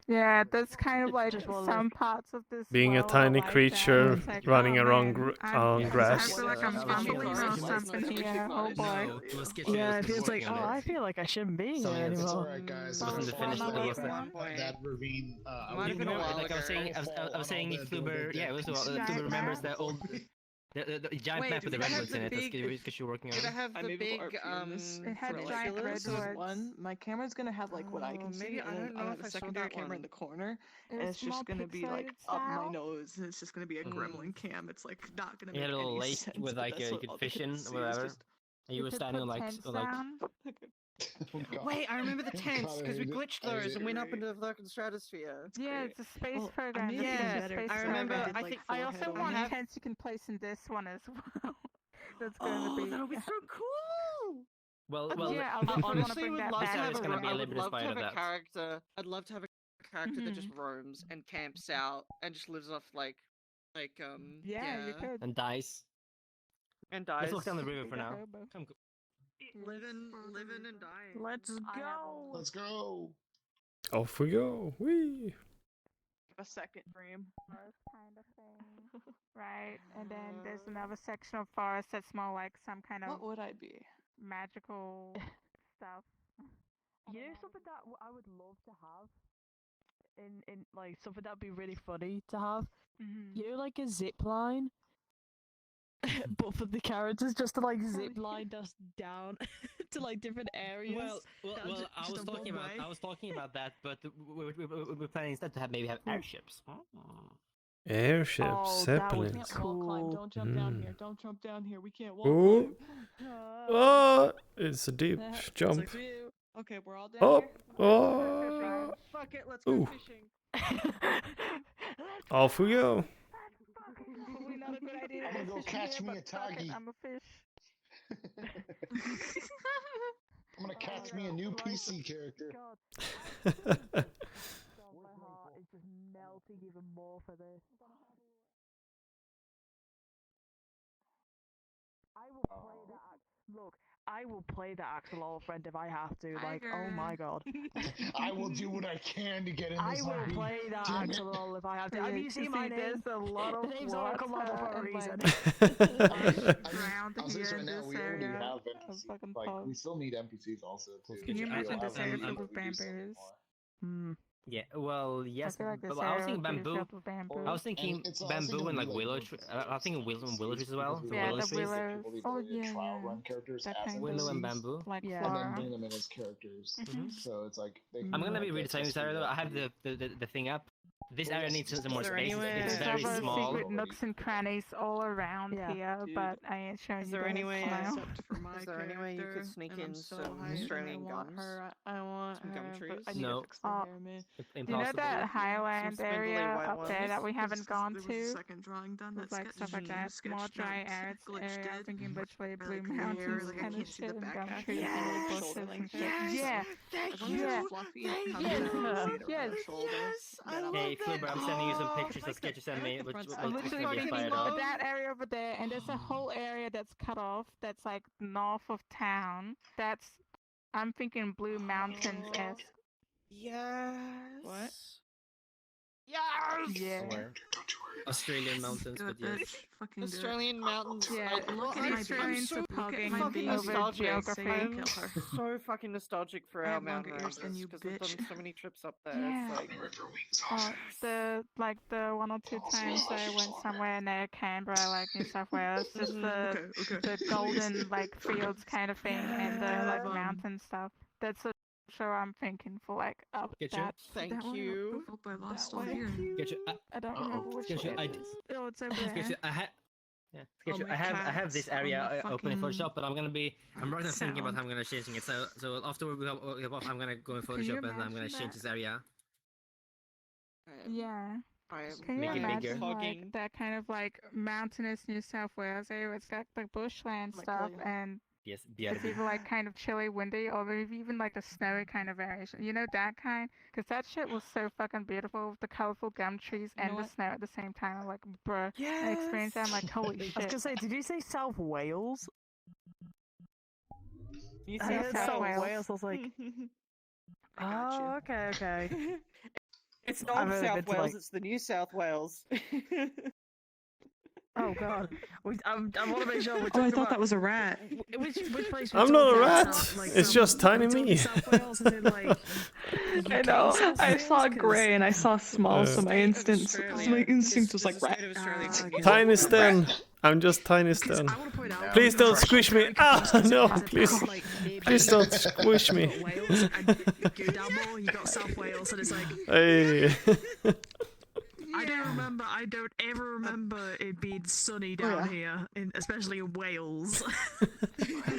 Yeah, that's kind of like just one some parts of this. Being a world are tiny like that. creature It's like, running oh, around man, on I grass. feel like I'm fumbling or something here. Oh boy. Yeah, it feels like, oh, I feel like I shouldn't be here It's anymore. alright, guys. It wasn't the finish, it was that ravine. Might have been a while like I was saying, I was saying if Fluber, yeah, it was Fluber remembers that old, the giant map with the redwoods in it. That's because you're working on Did I it. have the big It had giant redwoods. One, my camera's gonna have like what I can see, maybe I and don't then know I have if a I saw secondary that camera one. in the corner, It and was it's just more gonna be like pixelated up my style. nose, and it's just gonna be a gremlin cam. It's like not gonna You make had a little any lake sense. with but like that's you what could all fish they in, can see or is whatever. just- And you were could standing on put like, tents on, like down. Wait, I remember the tents because we God, glitched I those and went up agree. into the fucking stratosphere. Yeah, it's a space Well, I program. made This it is Yeah, a better space I remember. program. I think I also on want it. tents you can place in this one as well. That's going to be. that'll be so cool. well, I'd well, love- yeah, I I wanna honestly bring would that love to back. have It's a. gonna be a I little would bit love to inspired have of a that. character. I'd love to have a character that just roams and camps out and just lives off like Yeah, you could. and dies. and dies. Let's walk down the river Be for the now. hobo. Come, living and dying. Let's go. Let's go. Off we go. Whee! A second frame. Forest kind of thing. Right, and then there's another section of forest that's more like some kind of What would I be? magical stuff. You know something that I would love to have? In like something that'd be really funny to have? You know, like a zip line? but for the characters, just to like zip line us down to like different areas. Well, I was talking about that, but we're planning instead to maybe have airships. Airships, Oh, that would zeppelins. be Wall climb. cool. Don't jump down Mm. here. Don't jump down here. We can't wall Ooh. climb. Ah, it's a deep That jump. sucks for you. Okay, we're all down Up. here. Oh. Fuck it, let's go Ooh. fishing. Off we go. Probably not a good idea. I'm gonna go fishing catch here, me a but fuck it, toggy. I'm a fish. I'm gonna catch me a new PC character. My heart is just melting even more for this. I will play that. Look, I will play the Axolotl friend if I have to. Like, oh my god. I will do what I can to get in I this will hobby. play that Damn it. Axolotl if I have to. Yeah, Have you you seen see, my name? there's a lot of The name's all come up for a water and, reason. Ground I'll say this here right in now, this we already area have of NPCs. fucking Like, pub. we still need NPCs also, too. Can you We'll imagine have this area NPCs filled that with we do something bamboos? more. Yeah, well, yes, I feel like this but I was area thinking would be bamboo. filled with bamboo. I was thinking And it's also bamboo gonna and be, like like, willow. more I was thinking willow trees as well. because The Yeah, willow the trees. willows. People, these Oh, are yeah, trial yeah. run characters That as kind Willow and NPCs, bamboo. Like Yeah. and then flora. bring them in as characters. So it's like they can I'm gonna be like, redesigning this access area though. to I have the thing up. This area needs some more Is there space. anywhere- It's Is very There's other small. secret nooks and crannies all around Yeah. here, Dude, but I ain't showing Is you there guys any way now. Except for my Is there any way you could character, sneak and I'm in so some hyped, and Australian I want gums? her. I want Some gum her, but trees? I need No. to fix the hair, man. You know Impossible. that Highland Some spindly area white up there that we ones? haven't gone There was to? a second drawing done With that like stuff like that, sketch more dry that arid Glitch area. I'm did. thinking literally Or, blue like, hair, mountains like I kind of can't see the shit and back gum half, trees just and like bushes shoulder and length. shit. Yes! Yeah, As long as Yeah. it's fluffy and comes Yes. down, you can see it Yes. around the shoulder. Then I'm Hey, like, Fluber, I'm sending you some oh, pictures I that like Sketchu sent I me, like the which front will side. I'm which literally will be thinking fired about up. that area over there, and there's a whole area that's cut off that's like north of town. That's I'm thinking Blue Mountains esque. Yes. What? Yes. Yeah. Somewhere. Australian mountains, Good, but yes. bitch. Fucking do it. Australian mountains. Yeah, Look at the my Australians beak. are Look at pogging my beak. over Nostalgic. geography. I'm Kill her. so fucking nostalgic for I our have mountain longer ears than ranges you, because I've bitch. done so many trips up there. Yeah. It's like The one or two times I went somewhere near Canberra, like New South Wales, just the golden like fields kind of thing and the like mountain stuff. That's a show I'm thinking for like up Sketchu? that. thank that one. you. Oh, I lost That all way. here. Sketchu, I don't remember which Sketchu, way it is. Oh, it's over Sketchu, there. I had. Yeah, Sketchu, my I have this cats on area the open in fucking Photoshop, but I'm right now thinking about sound. how I'm gonna changing it. So after we have off, I'm gonna go in Can you Photoshop and I'm gonna imagine change that? this area. Yeah. I am Can you Make it imagine bigger. like that kind of like mountainous New South Wales area? It's got like bushland Might stuff kill you. and Yes, it's either like kind of chilly, windy, or maybe even like the snowy kind of variation. You know that kind? Because that shit was so fucking beautiful with the colorful gum trees You know and the what? snow at the same time. I'm like, bruh, I experienced that. I'm like, holy I was shit. gonna say, did you say South Wales? You I say heard South South Wales. Wales. I was like, I got you. oh, okay. It's not South Wales, it's the New South Wales. Oh god, I want to make sure we're Oh, I talking thought about that was a rat. which place we're I'm not a talking about, rat. South- like, It's South- just tiny we're talking me. South Wales, as in, like, I UK know. South I Wales, saw 'cause- gray and I saw small, so my State of instinct Australia. was like rat. okay. Tiny Stan. I'm just tiny Stan. I want to point out. Please don't squish me. Ah, no, please. Please don't squish me. Wales, and go down more, you got South Wales, and it's like. Hey. I don't ever remember it being sunny down here, especially in Wales.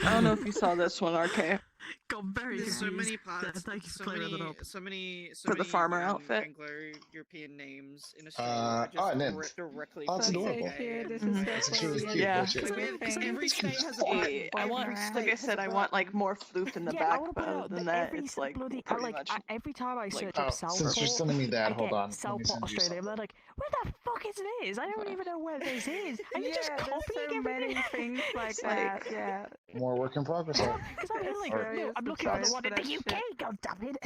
I don't know if you saw this one, RK. Got very There's so many parts, Thank you for so clearing many, that up. so many, For the farmer outfit? Anglo-European names in Australia. oh, and then- directly. Oh, it's from the adorable. UK. This is That's really cute. Yeah. Because every state has I want, like I said, I want like more floof in the back, but other than that, it's like pretty much. Every time I search Oh, up Southport, since you're sending me that, I hold get on. Let me Southport, send you Australia. something. They're like, where the fuck is this? I don't even know where this is. And you just Yeah, there's copying so everything. many things like It's that. like- Yeah. More work in progress. Because I'm here like, Alright. no, I'm looking at the one in the UK. God damn it!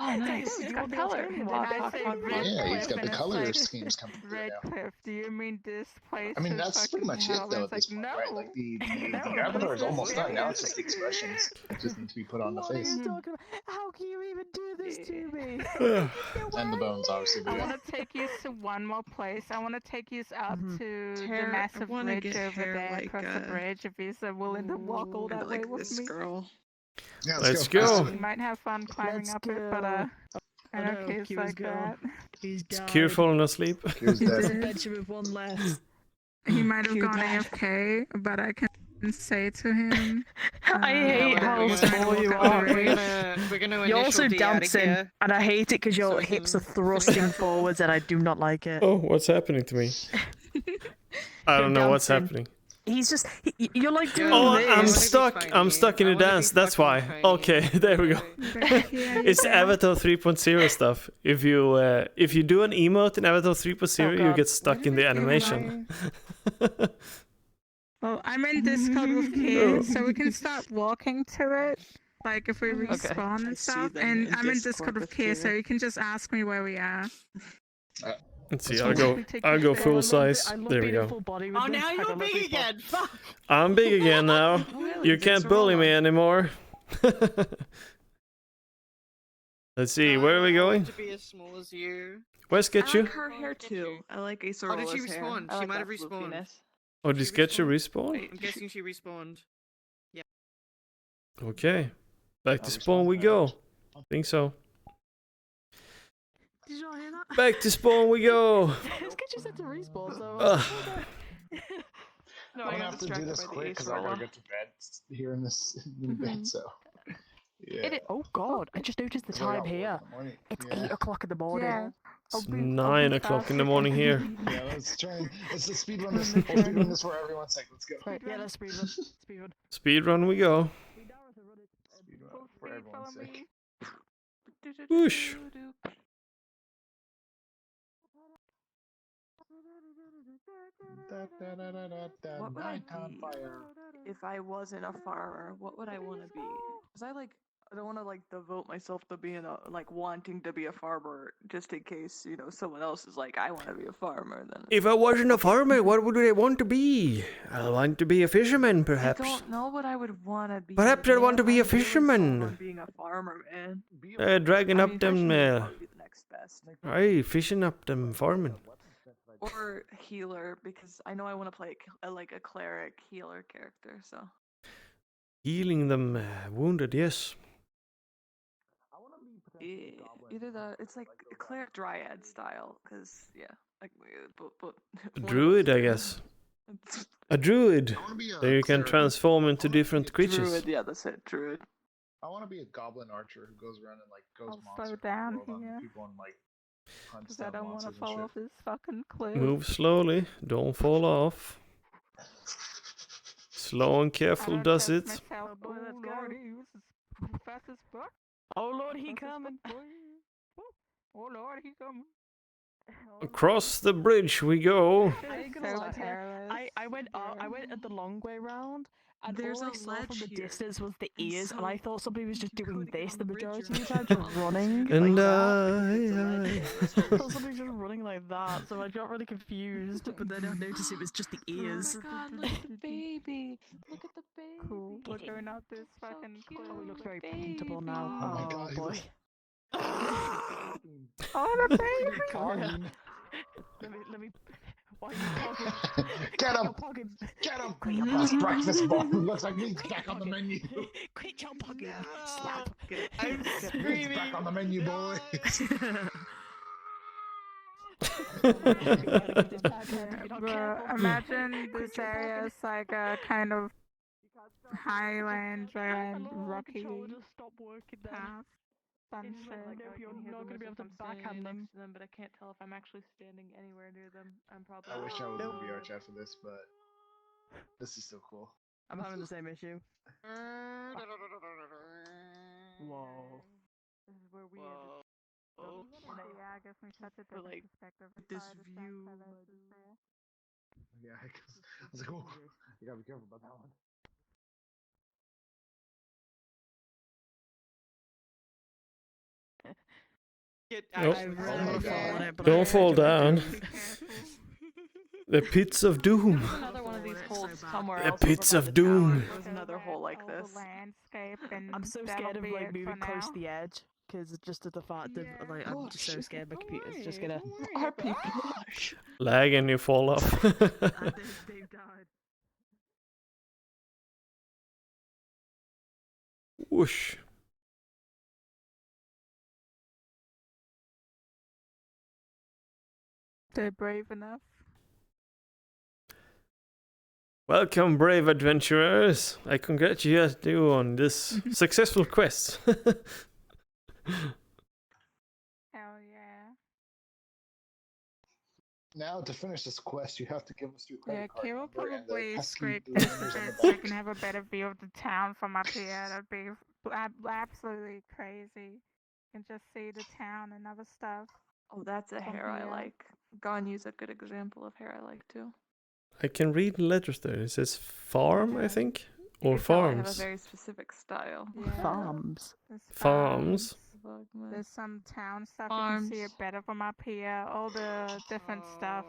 Oh, nice. Dude, It's you got want the color. Australian Walk, one? walk, I walk, say walk. red Yeah, he's cliff got the and it's color like, schemes coming through Red now. Cliff, do you mean this place? I mean, is that's pretty fucking much it hell? though It's at this like, point, no. right? Like the No, avatar this is almost is done. Now serious. it's just the expressions that just need to be put on the What are face. you talking about? How can you even do this to me? And the bones, obviously. I But yeah. want to take you to one more place. I want to take you up to the Hair- I massive wanna bridge get over hair there like, across the bridge. If you're willing to walk all that way like with this me, girl. Yeah, Let's go. you might have fun climbing Let's up it, but go. I know kids Qyr's like gone. that. He's Is died. Qyr falling asleep? Here's There's that. a bench with one left. He might have Cute gone dad. AFK, but I can say to him. I hate how we're small gonna you walk up the are. bridge. We're gonna You're also initial D out of dancing, here. and I hate it because So your we hips can are thrusting finish off. forwards, and I do not like it. Oh, what's happening to me? I don't know what's dancing. happening. He's just, you're like doing Oh, this. I'm be stuck. tiny. I'm stuck in I a wanna be dance. That's fucking why. tiny. Okay, there we go. It's Avatar 3.0 stuff. If you do an emote in Avatar 3.0, you God. get stuck in the animation. Well, I'm in Discord with kids, so we can start walking to it. Like if we respawn I and see stuff. them And in I'm in Discord Discord with with kids, so Qyr. you can just ask me where we are. Let's see. That's I'll fine. go full I size. love There we being in go. full body with Oh, this. now I you're love big people. again. Fuck. I'm big again now. You can't bully me anymore. Let's see. Where are we I going? want to be as small as you. Where's I Sketchu? like her hair too. I like Ace Oh, did she hair. respawn? I She like might that have respawned. floofiness. Oh, did She Sketchu respawned? respawn? I'm guessing she respawned. Okay. Back to spawn we go. I think so. Did you not hear that? Back to spawn we go. Sketchu said to respawn, so. Ugh. No, I'm I gonna got have to do distracted this by the quick Ace because I gotta roller. get to bed here in this in bed. So yeah. Oh god, I just noticed the So I time got work here. in the morning. It's Yeah. 8 o'clock in the morning. Yeah. It's 9 o'clock in the morning here. Yeah, let's try and let's just speedrun this. We'll speedrun this for everyone's sake. Let's go. Yeah, let's speedrun. Speedrun. Speed run we go. Speedrun for everyone's sake. Whoosh. What would I be if I wasn't a farmer? What would I want to be? Because I don't want to devote myself to being wanting to be a farmer just in case someone else is like I want to be a farmer. Then If I wasn't a farmer, what would I want to be? I want to be a fisherman, I perhaps. don't know what I would want to be. Perhaps I want to be a I'm really sold fisherman. on being a farmer, man. Dragging I up mean, them, fisherman would probably be the next best. aye, fishing up them, farming. Or healer, because I know I want to play a cleric healer character. So Healing them wounded, yes. either it's like a cleric dryad style, because but A druid, I guess. A druid. I wanna be a There you can cleric. transform into different creatures. druid, yeah, that's it, druid. I want to be a goblin archer who goes around and goes I'll monster slow down world on here. people and hunts Because I down don't want to monsters and fall shit. off this fucking cliff. Move slowly, don't fall off. Slow and I careful don't does trust it. myself. Boy, let's Oh go. lord, he was fast as fuck. Oh lord, he Fast as coming. fuck, boy. Oh lord, he coming. Across the bridge we go. I went at the long way round, and There's all I a saw from the ledge here. distance was the And ears, and so I thought somebody was just you doing couldn't get this on the the bridge, majority you're of the time, like, just running And like I. I thought somebody was just running like that, so I got really confused. But then I noticed it was just the ears. Oh my god, look at the baby! Look at the baby! Cool. We're going out this fucking cute. cliff. Oh, he looks very presentable now. Oh my god, he boy. looks- Oh, the baby! Fine. Let me. Why are you pogging? Get him! Pogging. Get him! That's breakfast ball. Looks like meat's back on the menu. Quit your pogging. Slap. I'm Meat's screaming. back on the menu, boys. Imagine this area is like a kind of highland and rocky path. You're not gonna be able to backhand them. Next to them, but I can't tell if I'm actually standing anywhere near them. I'm probably. I wish I was in VR chat for this, but this is still cool. I'm having the same issue. Whoa. This is where we Whoa. Yeah, I guess we such a But, different like, perspective. this view. Yeah, because I was like, oh, you gotta be careful about that one. Get Nope. actually I really Oh my want to fall God. on it, but Don't I fall down. The pits of doom. There's another one of these holes somewhere The else. pits over of by the doom. tower. There's another hole like The this. landscape, and I'm so that'll scared of be like it for moving close now. to the edge, because just of the fact of like I'm Oh, just so shit. scared my computer's just gonna. RP push. Lag and you fall off. They've died. Whoosh. They're brave enough. Welcome, brave adventurers. I congratulate you on this successful quest. Hell yeah. Now, to finish this quest, you have to give us your Yeah, credit card Kira will number and the probably pesky scrape blue this a numbers on bit the so you back. can have a better view of the town from up here. That'd be absolutely crazy. You can just see the town and other stuff. Oh, that's a From hair I here. like. Ganyu's a good example of hair I like too. I can read the letters there. It says farm, I think, You or can tell I have a farms. very specific style. Yeah. Farms. There's Farms. There's some town stuff Farms. you can see it better from up here. All the different stuff.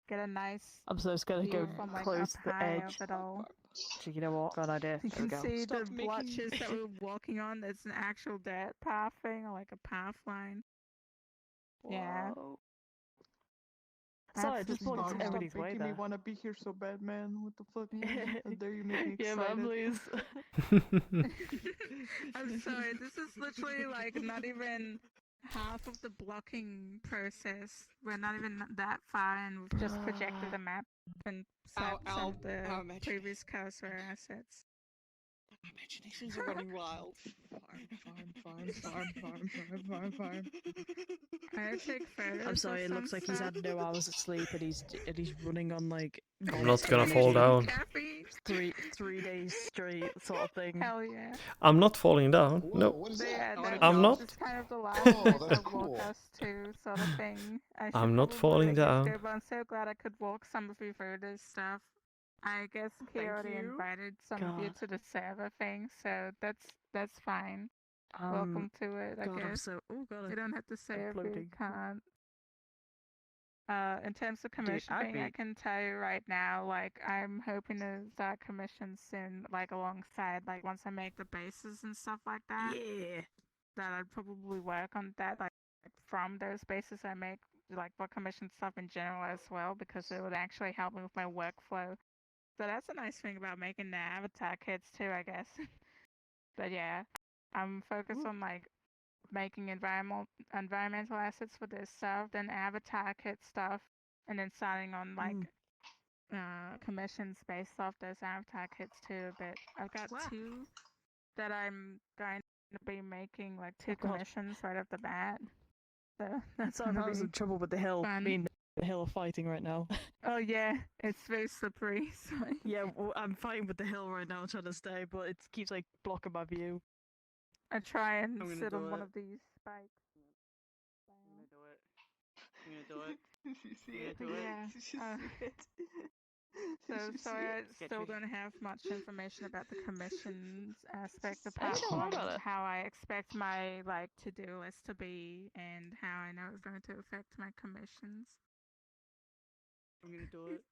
Get a nice I'm so scared to view go from like close up to the high edge. of it all. So you know what? Bad idea. You There we can go. see Stop the making- blotches that we're walking on. It's an actual dirt path thing, or like a path line. Yeah. Whoa. Sorry, I just Absolutely blocked wild. everybody's way there. want to be here so bad, man. What the fuck? How dare you make me Yeah, excited? man, please. I'm sorry, this is literally like not even half of the blocking process. We're not even that far, and we've just projected the map and set some of the previous cursor assets. My imaginations are running wild. Farm. I take photos. I'm sorry, of it some looks like he's stuff. had no hours of sleep and he's running on like I'm not gonna fall down. Caffeine. three days straight sort of thing. Hell yeah. I'm not falling down. Whoa, No. what is But yeah, that? that I'm was not. just kind of the last Oh, place that's to cool. walk us to, sort of thing. I should I'm not probably falling let you down. go, but I'm so glad I could walk some of you through this stuff. I guess Thank Qyr already you. invited some of you God. to the server thing, so that's fine. Welcome to it, I God, I'm guess. so God. You don't have to say if you floating. can't. In terms of commission I'd thing, I be- can tell you right now, like, I'm hoping to start commissions soon, like, alongside, like, once I make the bases and stuff like that. Yeah. That I'd probably work on that, like, from those bases I make, like, for commission stuff in general as well, because it would actually help me with my workflow. So that's a nice thing about making the avatar kits too, I guess. But yeah, I'm focused on, like, making environmental assets for this stuff, then avatar kit stuff, and then starting on like commissions based off those avatar kits too a bit. I've got two that I'm going to be making, like two God. commissions right off the bat. So that's Sorry, I gonna was be in trouble with the hill. fun. Me and the hill are fighting right now. Oh yeah, it's very slippery. So Yeah, well, I'm fighting with the hill right now, trying to stay, but it keeps like blocking my view. I try and I'm gonna sit do on one it. of these spikes. I'm gonna do it. I'm gonna do it. You see it? Yeah. You see it? So You see sorry, I it? still don't have much information about the commissions aspect Hey, apart don't worry from about it. how I expect my like to-do list to be and how I know it's going to affect my commissions. I'm gonna do it.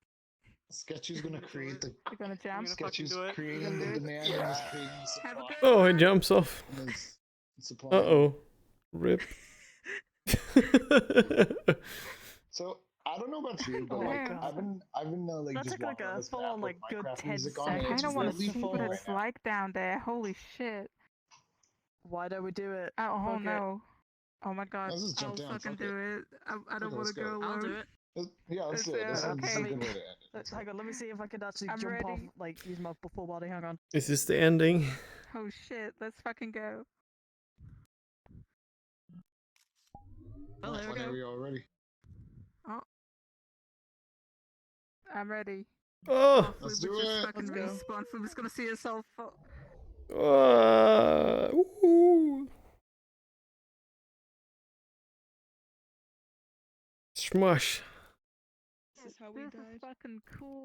Sketchu's gonna create the. You're gonna jump? Sketchu's do it. creating the demand and is creating the supply. Have a good Oh, he one. jumps off. And is supplying. Uh-oh. Rip. So I don't know about you, but Oh my like God. I've been like That just took like walking on a this full map on with like good Minecraft 10 music on, I and seconds. it's kind of want to really see fun what right it's now. like down there. Holy shit. Why don't we do it? Oh Fuck it. no. Oh my god. Let's just jump I'll down. fucking Fuck it. do it. I don't Okay, want let's to go go. alone. I'll do it. Yeah, let's do it. This is a Okay. good way to end it. Hang on, let me see if I can actually I'm jump off, ready. like use my full body. Hang on. Is this the ending? Oh shit. Let's fucking go. Oh, there we Whenever go. you're all ready. Oh. I'm ready. Oh! Let's Fluba do just it. fucking Let's go. respawn. Fluba's gonna see herself. Ooh. Smush. This is how we This is died. fucking cool.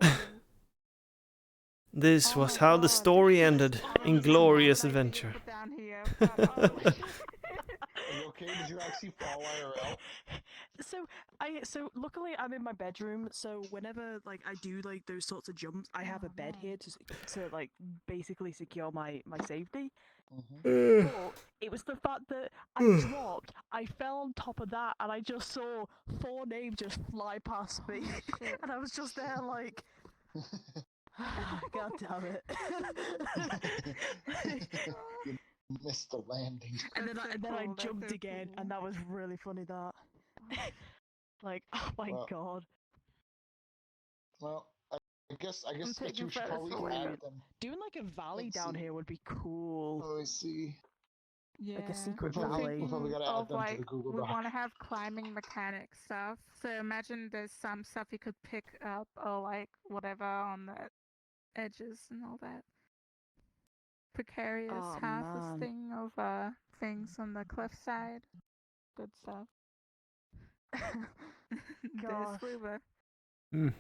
This Oh was my how the God. story ended in glorious Like, adventure. put down here, but, oh, shit. Are you okay? Did you actually fall IRL? So luckily I'm in my bedroom, so whenever like I do like those sorts of jumps, I have a bed here to like basically secure my safety. But it was the fact that I dropped, I fell on top of that, and I just saw 4 names just fly past me, and I was just there like, God damn it. You missed the landing. And then I That's so jumped again, cool. and that was really funny. That, like, oh my Well, God. Well, I guess I'm that taking you should photos probably for add later. them. Doing like a valley Let's down see. here would be cool. Oh, I see. Yeah. Like a secret We're valley. probably gotta add Of them to like, the Google we Doc. want to have climbing mechanic stuff. So imagine there's some stuff you could pick up or like whatever on the edges and all that. Precarious Oh, harvesting of things on the cliffside. Good stuff. There's Gosh. Fluba. Mm.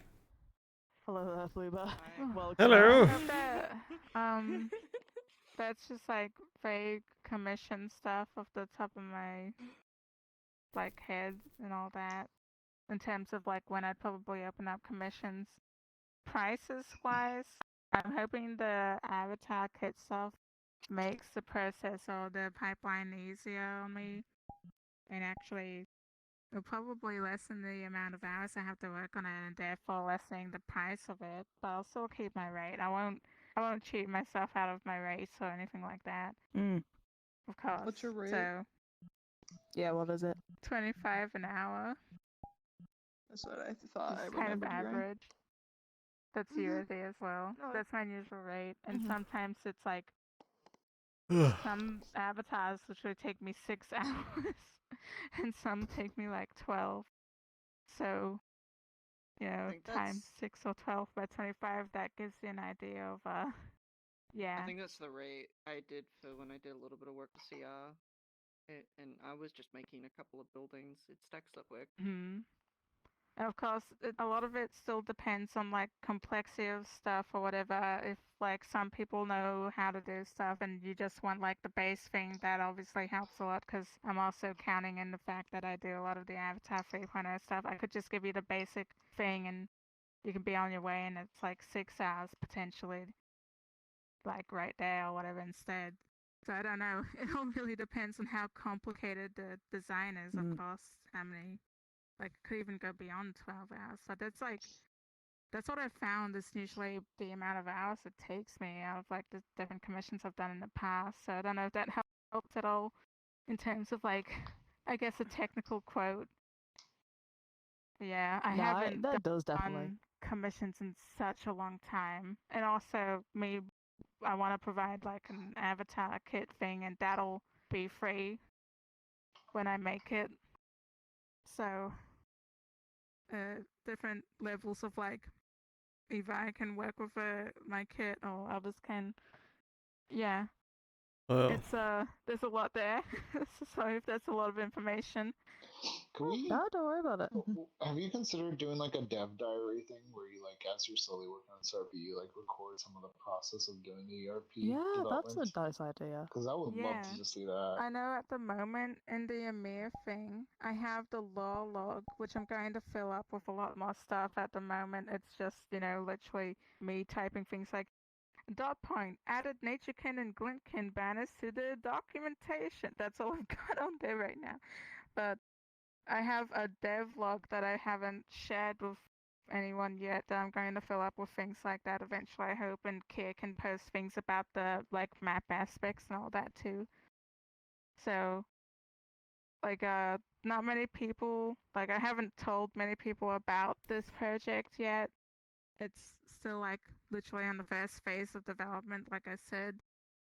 Hello there, Fluba. Welcome. Hello. That's just like vague commission stuff off the top of my like head and all that. In terms of like when I'd probably open up commissions. Prices wise, I'm hoping the avatar kit stuff makes the process or the pipeline easier on me, and actually it'll probably lessen the amount of hours I have to work on it, and therefore lessening the price of it. But I'll still keep my rate. I won't cheat myself out of my rates or anything like that. Of course. What's your rate? So Yeah, what is it? 25 an hour. That's what I thought. I It's kind of remembered hearing. average. That's USD as well. That's my usual rate. And sometimes it's like some avatars literally take me 6 hours, and some take me like 12. So, you know, times 6 or 12 by 25, that gives you an idea of yeah. I think that's the rate I did for when I did a little bit of work with CR. And I was just making a couple of buildings. It stacks up quick. And of course, a lot of it still depends on like complexity of stuff or whatever. If like some people know how to do stuff and you just want like the base thing, that obviously helps a lot, because I'm also counting in the fact that I do a lot of the Avatar 3.0 stuff. I could just give you the basic thing and you can be on your way, and it's like 6 hours potentially, like right there or whatever instead. So I don't know. It all really depends on how complicated the design is, of course, how many. Like, it could even go beyond 12 hours. But that's what I've found is usually the amount of hours it takes me out of, like, the different commissions I've done in the past. So I don't know if that helps at all in terms of, like, I guess a technical quote. But yeah, I haven't that does definitely. done commissions in such a long time. And also, I want to provide, like, an avatar kit thing, and that'll be free when I make it. So, different levels of like, either I can work with my kit or others can. Yeah. Well. It's there's a lot there. Sorry if that's a lot of information. Can we? No, don't worry about it. Have you considered doing like a dev diary thing where you like, as you're slowly working on this RP, you like record some of the process of doing the ERP Yeah, development? that's a nice idea. Because I would love to just see that. I know at the moment in the Amir thing, I have the lore log, which I'm going to fill up with a lot more stuff at the moment. It's just, literally me typing things like, dot point, added naturekin and glintkin banners to the documentation. That's all I've got on there right now. But I have a dev log that I haven't shared with anyone yet that I'm going to fill up with things like that eventually, I hope, and Qyr can post things about the map aspects and all that too. So not many people, I haven't told many people about this project yet. It's still literally on the first phase of development, like I said.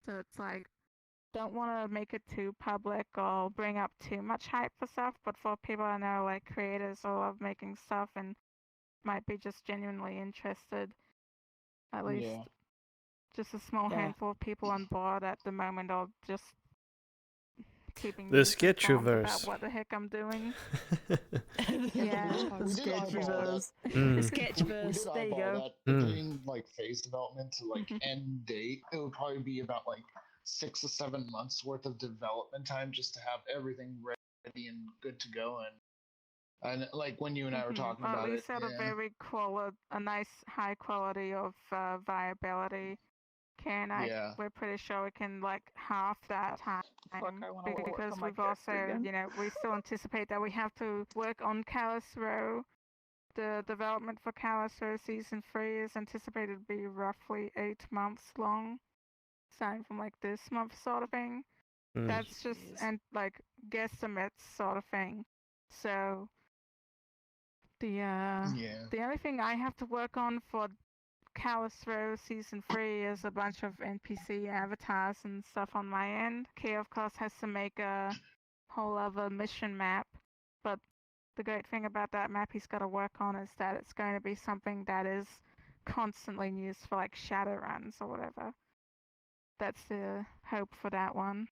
So it's don't want to make it too public or bring up too much hype for stuff, but for people I know, creators who love making stuff and might be just genuinely interested, at least just a small handful of people on board at the moment, or just keeping the Sketchuverse about what the heck I'm doing. Sketchuverse. The Sketchuverse. There you go. Between phase development to end date, it would probably be about 6 to 7 months worth of development time just to have everything ready and good to go. And when you and I were talking about at it, least at a nice high quality of viability. We're pretty sure we can half that time. Because we've also, we still anticipate that we have to work on Callous Row. The development for Callous Row Season 3 is anticipated to be roughly 8 months long, starting from this month sort of thing. That's just, and guesstimates sort of thing. So, the only thing I have to work on for Callous Row Season 3 is a bunch of NPC avatars and stuff on my end. Qyr, of course, has to make a whole other mission map, but the great thing about that map he's got to work on is that it's going to be something that is constantly used for Shadowruns or whatever. That's the hope for that one.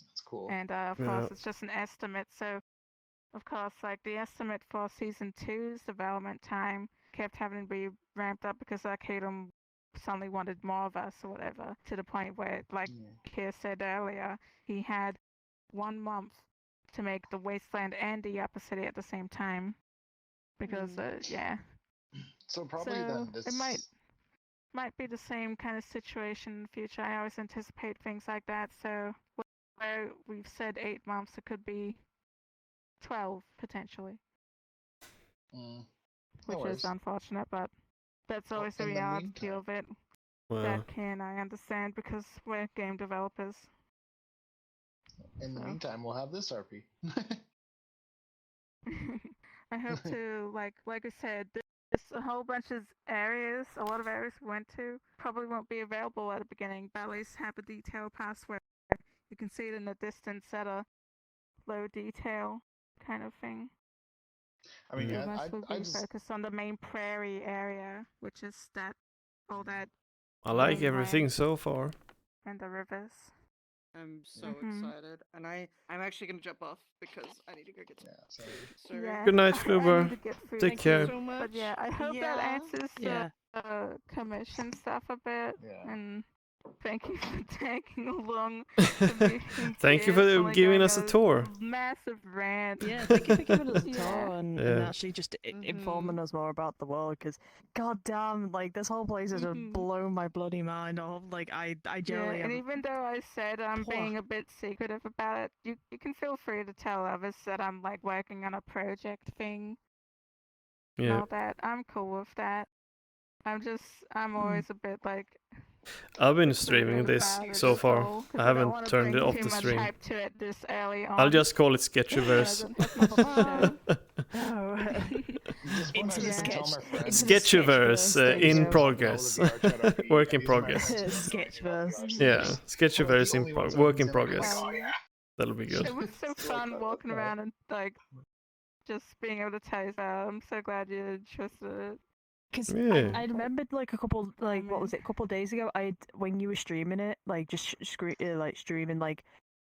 That's cool. And of course, it's just an estimate, so of course, the estimate for Season 2's development time kept having to be ramped up because Arcadum suddenly wanted more of us or whatever, to the point where, Qyr said earlier, he had 1 month to make the Wasteland and the Upper City at the same time. Because, So probably then this... It might be the same kind of situation in the future. I always anticipate things like that, so where we've said 8 months, it could be 12, potentially. Which is unfortunate, but that's always the reality of it. That I understand because we're game developers. In the meantime, we'll have this RP. I hope to, like I said, there's a whole bunch of areas, a lot of areas we went to, probably won't be available at the beginning, but at least have a detail pass where you can see it in the distance at a low detail kind of thing. I mean, I just focus on the main prairie area, which is all that. I like everything so far. And the rivers. I'm so excited, and I'm actually gonna jump off because I need to go get some food. Yeah, good night, Fluber. Take care. So much. But yeah, I hope that answers the commission stuff a bit. And thank you for tagging along. Thank you for giving us a tour. Massive rant. Yeah, thank you for giving us a tour and actually just informing us more about the world. Because, goddamn, this whole place has just blown my bloody mind off. I generally. And even though I said I'm being a bit secretive about it, you can feel free to tell others that I'm working on a project thing. And all that. I'm cool with that. I'm always a bit I've been streaming this so far. I haven't turned it off the stream. I'll just call it Sketchuverse. Sketchuverse in progress. Work in progress. Sketchuverse. Yeah, Sketchuverse work in progress. That'll be good. It was so fun walking around and just being able to tell you that. I'm so glad you trusted it. Because I remembered a couple what was it? A couple of days ago, when you were streaming it, just streaming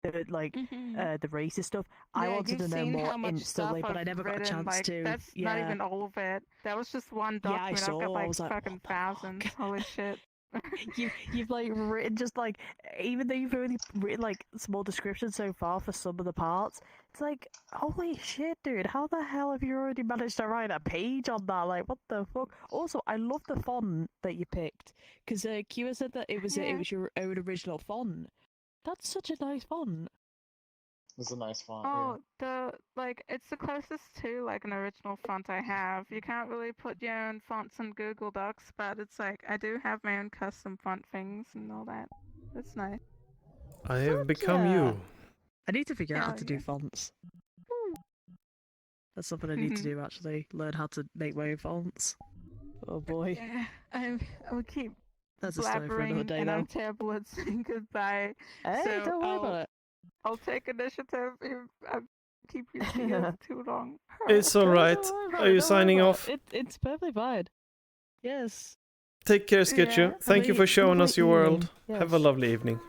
the racist stuff. Yeah, I wanted to you've know seen more how much instantly, stuff but I I've never got a written, chance like, to. That's not even all of it. That was just one Yeah, I document. I've got saw. I like was like, fucking thousands. Holy shit. You've like written just like, even though you've only written like small descriptions so far for some of the parts, it's like, holy shit, dude, how the hell have you already managed to write a page on that? Like, what the fuck? Also, I love the font that you picked, because Qyr said that it was your own original font. That's such a nice font. It's a nice font. Oh, it's the closest to like an original font I have. You can't really put your own fonts in Google Docs, but it's like I do have my own custom font things and all that. It's nice. I have become you. I need to figure out how Hell to do yeah. fonts. That's something I need to do, actually. Learn how to make my own fonts. Oh boy. Yeah, I'll keep That's a story for another blabbering day, and though. on tablets saying goodbye. Hey, So don't worry about it. I'll take initiative if I keep you here too long. It's alright. Are you signing off? It's perfectly fine. Yes. Take care, Sketchu. Yeah. Thank you for showing us your world. Yes. Have a lovely evening.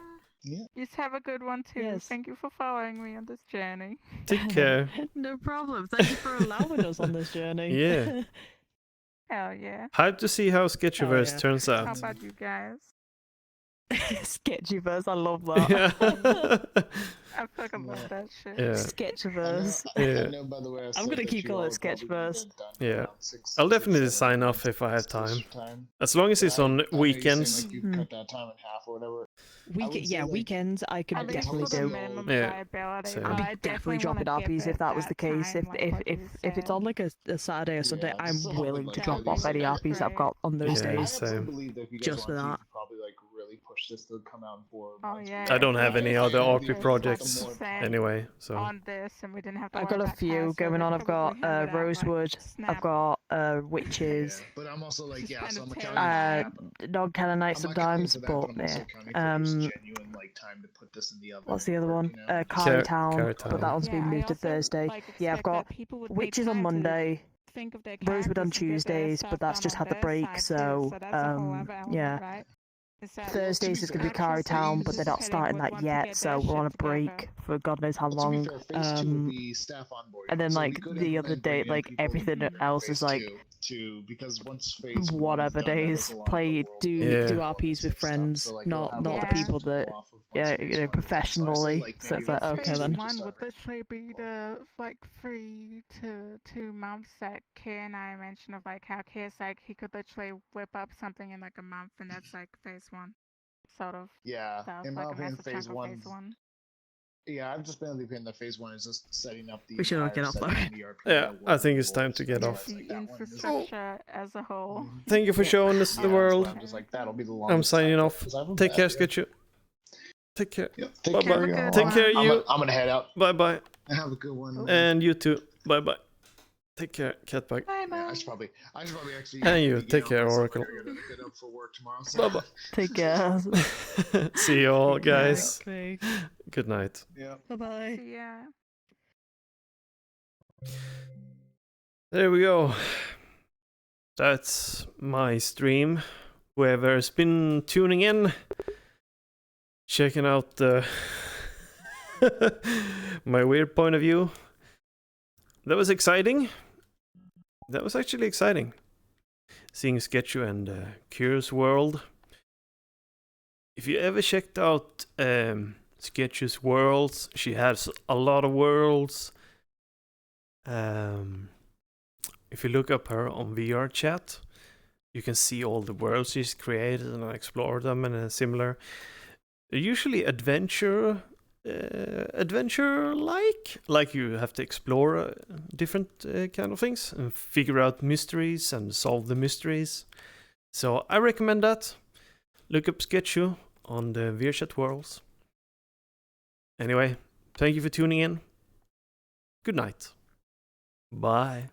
Yeah. You have a good one too. Yes. Thank you for following me on this journey. Take care. No problem. Thank you for allowing us on this journey. Yeah. Hell yeah. Hype to see how Sketchuverse turns How out. about you guys? Sketchuverse, I love that. I fucking love that shit. Yeah. Sketchuverse. Yeah. I know, by the way, I I'm said gonna that keep you calling all it probably gonna Sketchuverse. get done Yeah. around 6, I'll definitely 7 sign off if I have time. time. As long as it's on I know you're saying, weekends. like, you cut that time in half or whatever. I would say, like, weekends I could At least definitely for the do. minimum Yeah, viability, same. but I'd be I definitely wanna dropping give RPs it if that was the case. time, like what you If it's said. on like a Saturday or Sunday, Yeah, I'm just something willing like to that. drop off any RPs I've got on those Yeah, I days. absolutely same. believe that if you guys Just for want to, you that. could probably like really push this to come out in 4 Oh months. yeah. I don't have if any we other focused RP projects 100% anyway, so. on this and we didn't have to I've worry got a about few tasks, going we'd on. I've got probably have it out, like, Rosewood. I've snap. got Yeah, Witches. but I'm also like, Just yeah, kind so of I'm tear accounting it for up. that. Non-canon night I'm not counting sometimes, for that, but but I'm also yeah. accounting for there's genuine like time to put this in the oven. What's the and other work, one? you know? Kari Town, Kari but that Town. one's been Yeah, I moved to also, Thursday. like, Yeah, I've expect got that people would need Witches on time to Monday. think of their Rosewood on characters and get their Tuesdays, stuff but that's done just on had the their break, side too, so that's a whole other element, yeah. right? Is that Thursdays is going to be actual Kari Town, teams but they're not hitting starting would that want to yet, get so their we're on a shit together. break for God knows how Well, to be long. fair, phase 2 would be staff onboarding. And then so we like could the other implement day, bringing in like people everything during else phase is like because once phase 1 is whatever done, that is days. a lot of the Play world do Yeah. do RPs with stuff, friends, so, like, we'll not have the lots people to go that off of once phase 1 is done. So I say, professionally. like, So it's maybe like with okay phase then. 2, just 1 start would literally be the like 3 to 2 months that Qyr and I mentioned of like how Qyr's like he could literally whip up something in like a month and that's like phase 1 sort of Yeah, stuff, in my like a opinion, massive phase chunk of 1. phase 1. Yeah, I've just been of the opinion that phase 1 is just setting up the We should all entire get off setting though. and the ERP. Yeah, I think it's time to get Yeah, off. the Like, that one is- infrastructure as a whole. Thank you for showing us the Yeah, world. I'm just like, that'll be the I'm longest signing time, off. 'cause I have a Take care, bad- Sketchu. Take care. Yep, take Bye care, bye. y'all. Take care, you. I'm gonna head out. Bye bye. Have a good one. And you too. Bye bye. Take care, Catbug. Bye Yeah, bye. I should probably actually. And you, get take on care, myself. Oracle. I gotta get up for work tomorrow. So. Bye bye. Take care. See you all, guys. Okay. Good night. Yeah. Bye bye. See ya. There we go. That's my stream. Whoever's been tuning in, checking out my weird point of view. That was exciting. That was actually exciting. Seeing Sketchu and Qyr's world. If you ever checked out Sketchu's worlds, she has a lot of worlds. If you look up her on VR chat, you can see all the worlds she's created and explore them and similar. They're usually adventure-like you have to explore different kind of things and figure out mysteries and solve the mysteries. So I recommend that. Look up Sketchu on the VRChat worlds. Anyway, thank you for tuning in. Good night. Bye.